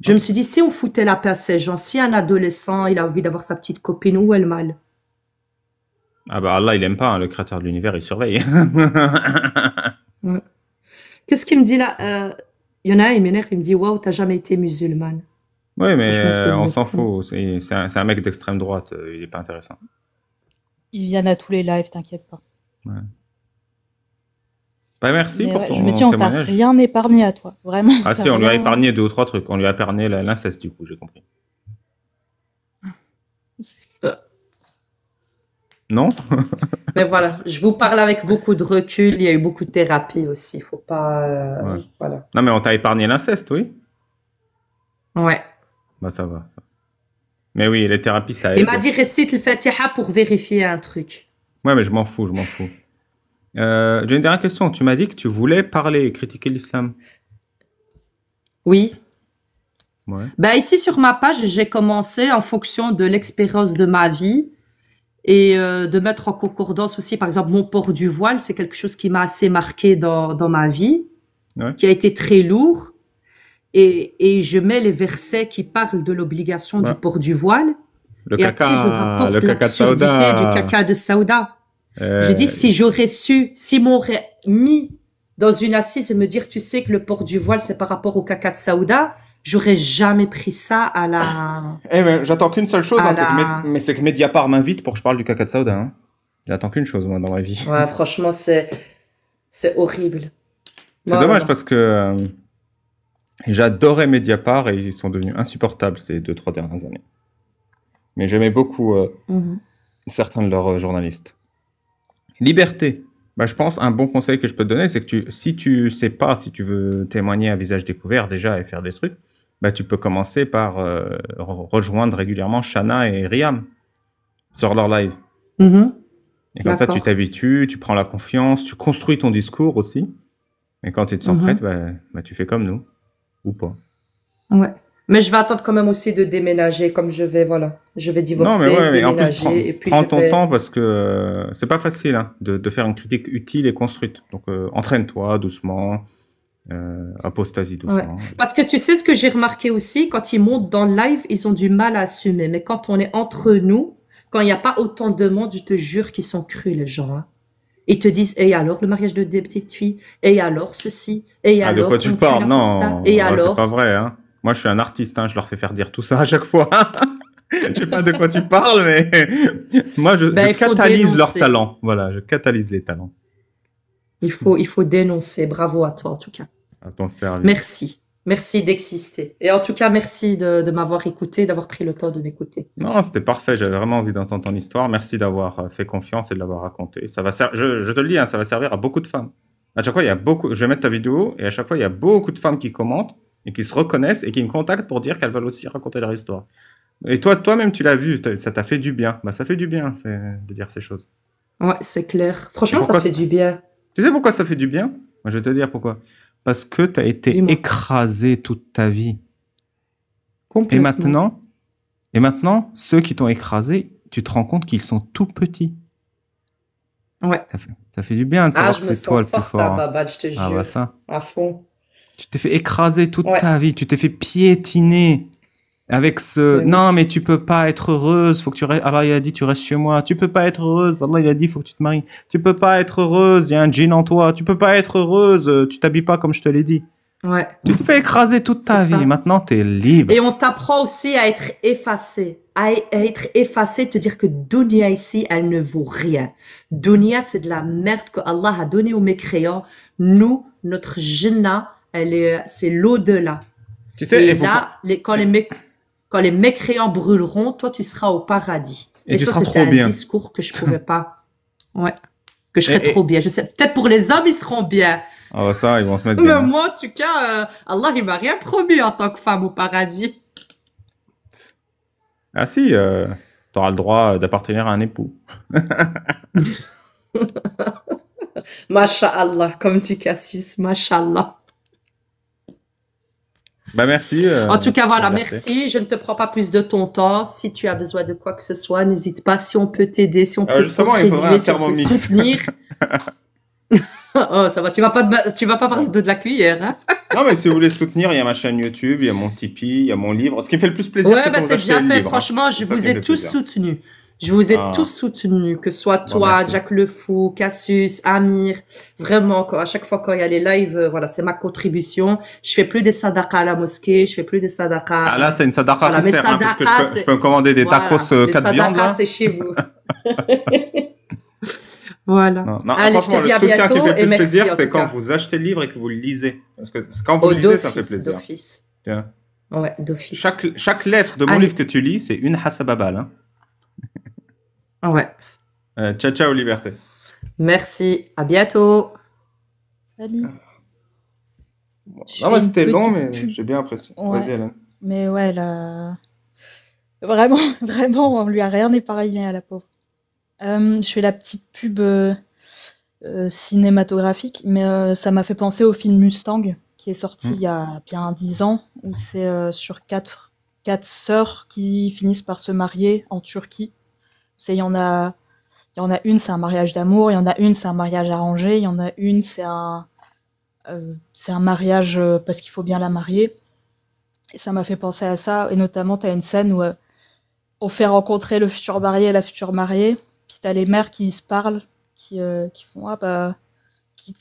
Je me suis dit, si on foutait la paix à ces gens, si un adolescent, il a envie d'avoir sa petite copine, où est le mal? Ah bah Allah, il aime pas, hein, le créateur de l'univers, il surveille. Ouais. Qu'est-ce qu'il me dit là? Il y en a un, il m'énerve, il me dit, waouh, t'as jamais été musulmane. Oui, mais Franchement, espèce on de s'en con. fout. C'est un mec d'extrême droite, il est pas intéressant. Ils viennent à tous les lives, t'inquiète pas. Bah merci Mais pour ouais, ton je me dis, on t'a témoignage. rien épargné à toi, vraiment. Ah t'as si, on lui a rien- épargné 2 ou 3 trucs. On lui a épargné l'inceste, du coup, j'ai compris. Non? Mais voilà, je vous parle avec beaucoup de recul. Il y a eu beaucoup de thérapie aussi. Faut pas, Ouais. voilà. Non, mais on t'a épargné l'inceste, oui? Ouais. Bah ça va. Mais oui, les thérapies, ça Il aide. m'a dit récite le Fatiha pour vérifier un truc. Ouais, mais je m'en fous, je m'en fous. J'ai une dernière question. Tu m'as dit que tu voulais parler et critiquer l'islam. Oui. Ouais. Ben ici sur ma page, j'ai commencé en fonction de l'expérience de ma vie et de mettre en concordance aussi, par exemple, mon port du voile, c'est quelque chose qui m'a assez marqué dans ma vie, Ouais. qui a été très lourd. Et je mets les versets qui parlent de l'obligation Ouais. du port du voile. Le Et après, je caca, rapporte le caca de l'absurdité Saouda. du caca de Saouda. Euh, Je dis, si j'aurais su, si m'aurait mis dans une assise et me dire, tu sais que le port du voile, c'est par rapport au caca de Saouda, j'aurais jamais pris ça à la... mais j'attends qu'une seule chose, Ah hein, c'est là. que, c'est que Mediapart m'invite pour que je parle du caca de Saouda. Hein. J'attends qu'une chose, moi, dans ma vie. Ouais, franchement, c'est horrible. C'est dommage parce que j'adorais Mediapart et ils sont devenus insupportables ces 2-3 dernières années. Mais j'aimais beaucoup certains de leurs journalistes. Liberté. Bah, je pense un bon conseil que je peux te donner, c'est que si tu sais pas, si tu veux témoigner à visage découvert déjà et faire des trucs, bah, tu peux commencer par rejoindre régulièrement Shana et Riam sur leur live. Et comme ça, tu t'habitues, tu prends la confiance, tu construis ton discours aussi. Et quand tu te sens prête, bah, tu fais comme nous. Ou pas. Ouais. Mais je vais attendre quand même aussi de déménager, comme je vais, voilà. Je vais divorcer, non, mais ouais, mais en plus, déménager, et puis prends je ton vais... temps parce que c'est pas facile hein, de faire une critique utile et construite. Donc, entraîne-toi doucement, apostasie doucement. Ouais. Parce que tu sais ce que j'ai remarqué aussi, quand ils montent dans le live, ils ont du mal à assumer. Mais quand on est entre nous, quand il n'y a pas autant de monde, je te jure qu'ils sont crus, les gens. Hein. Ils te disent, et alors le mariage de des petites filles, et alors ceci, et alors... de quoi tu on parles? tue Non, l'apostat, et alors... c'est pas vrai. Hein. Moi, je suis un artiste, hein, je leur fais faire dire tout ça à chaque fois. Je sais pas de quoi tu parles, mais moi, je catalyse leur talent. Voilà, je catalyse les talents. Il faut dénoncer. Bravo à toi, en tout cas. À ton service. Merci. Merci d'exister. Et en tout cas, merci de m'avoir écouté, d'avoir pris le temps de m'écouter. Non, c'était parfait. J'avais vraiment envie d'entendre ton histoire. Merci d'avoir fait confiance et de l'avoir raconté. Ça va je te le dis, hein, ça va servir à beaucoup de femmes. À chaque fois, il y a beaucoup. Je vais mettre ta vidéo et à chaque fois, il y a beaucoup de femmes qui commentent et qui se reconnaissent et qui me contactent pour dire qu'elles veulent aussi raconter leur histoire. Et toi-même, tu l'as vu, ça t'a fait du bien. Bah, ça fait du bien de dire ces choses. Ouais, c'est clair. Franchement, ça fait du bien. Tu sais pourquoi ça fait du bien? Moi, je vais te dire pourquoi. Parce que tu as été écrasé toute ta vie. Complètement. Et maintenant, ceux qui t'ont écrasé, tu te rends compte qu'ils sont tout petits. Ouais. Ça fait du bien de savoir que c'est toi le plus fort. Je te jure. Ah bah ça. À fond. Tu t'es fait écraser toute ta vie. Tu t'es fait piétiner. Avec ce non mais tu peux pas être heureuse, faut que tu restes. Allah il a dit tu restes chez moi. Tu peux pas être heureuse. Allah il a dit faut que tu te maries. Tu peux pas être heureuse, il y a un djinn en toi. Tu peux pas être heureuse, tu t'habilles pas comme je te l'ai dit. Ouais. Tu te fais écraser toute ta vie. Maintenant tu es libre. Et on t'apprend aussi à être effacé, te dire que dunya ici elle ne vaut rien. Dunya c'est de la merde que Allah a donné aux mécréants. Nous notre Jannah c'est l'au-delà. Tu sais, et là quand les mécréants brûleront, toi, tu seras au paradis. Et ça, c'était un discours que je pouvais pas. Ouais. Que je serais trop bien. Je sais, peut-être pour les hommes, ils seront bien. Ah, bah ça, ils vont se mettre bien. Mais moi, en tout cas, Allah, il m'a rien promis en tant que femme au paradis. Ah si, tu auras le droit d'appartenir à un époux. Masha'Allah, comme dit Cassius, Masha'Allah. Bah merci. En tout cas, voilà, Liberté. merci. Je ne te prends pas plus de ton temps. Si tu as besoin de quoi que ce soit, n'hésite pas. Si on peut t'aider, si on peut Justement, il faudrait un contribuer, si on peut te Thermomix. soutenir. Oh, ça va. Tu vas pas parler de la cuillère, hein? Non, mais si vous voulez soutenir, il y a ma chaîne YouTube, il y a mon Tipeee, il y a mon livre. Ce qui me fait le plus plaisir, Ouais, c'est bah, quand vous c'est achetez bien le fait. livre. Franchement, C'est je ça qui vous me ai fait tous plaisir. soutenus. Je vous ai Ah. tous soutenus, que ce soit Bon, toi, merci. Jack Le Fou, Cassius, Amir. Vraiment, à chaque fois quand il y a les lives, voilà, c'est ma contribution. Je fais plus des sadakas à la mosquée, je fais plus des sadakas. Ah là, c'est une sadaqa Voilà, qui mais sert, hein, parce que sadaqa, je peux me commander des Voilà, tacos les 4 viandes, sadakas, là. c'est chez vous. Non, Voilà. non, Allez, je franchement, te dis le à soutien qui bientôt fait le et plus merci plaisir, en c'est tout quand cas. vous achetez le livre et que vous le lisez. Parce que quand vous Oh, le lisez, ça fait d'office, plaisir. d'office. Tiens. Ouais, d'office. Chaque lettre de mon Allez. livre que tu lis, c'est une hasababal. Hein. Ouais. Ciao, ciao, liberté. Merci. À bientôt. Salut. Je Non, mais fais une c'était long, petite mais pub. j'ai bien apprécié. Ouais. Vas-y, Hélène. Mais ouais, là. Vraiment, vraiment, on lui a rien épargné à la pauvre. Je fais la petite pub cinématographique, mais ça m'a fait penser au film Mustang, qui est sorti il y a bien 10 ans, où c'est sur quatre sœurs qui finissent par se marier en Turquie. Il y en a une, c'est un mariage d'amour, il y en a une, c'est un mariage arrangé, il y en a une, c'est un mariage parce qu'il faut bien la marier. Et ça m'a fait penser à ça, et notamment, t'as une scène où on fait rencontrer le futur marié et la future mariée, puis t'as les mères qui se parlent, qui font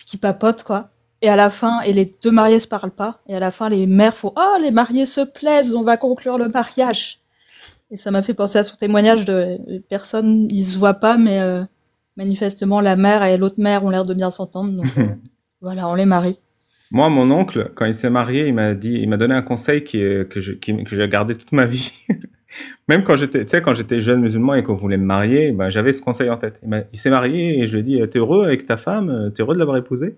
qui papotent, quoi. Et à la fin, et les deux mariés se parlent pas, et à la fin, les mères font oh, les mariés se plaisent, on va conclure le mariage. Et ça m'a fait penser à son témoignage de personnes, ils se voient pas, mais manifestement, la mère et l'autre mère ont l'air de bien s'entendre, donc voilà, on les marie. Moi, mon oncle, quand il s'est marié, il m'a donné un conseil que j'ai gardé toute ma vie. Même quand j'étais jeune musulman et qu'on voulait me marier, ben, j'avais ce conseil en tête. Il s'est marié et je lui ai dit, t'es heureux avec ta femme? T'es heureux de l'avoir épousée?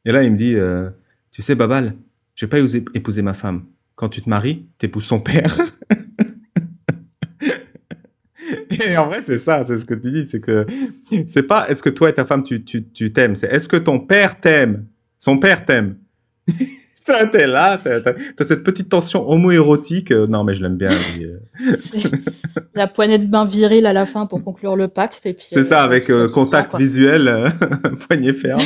Et là, il me dit, tu sais, Babal, je vais pas épouser ma femme. Quand tu te maries, t'épouses son père. Et en vrai, c'est ça, c'est ce que tu dis, c'est que c'est pas est-ce que toi et ta femme tu t'aimes, c'est est-ce que ton père t'aime, son père t'aime. T'es là, t'as cette petite tension homo-érotique. Non, mais je l'aime bien. C'est la poignée de main virile à la fin pour conclure le pacte. Et puis, c'est ça, avec c'est toi qui contact prends, quoi. visuel, poignée ferme.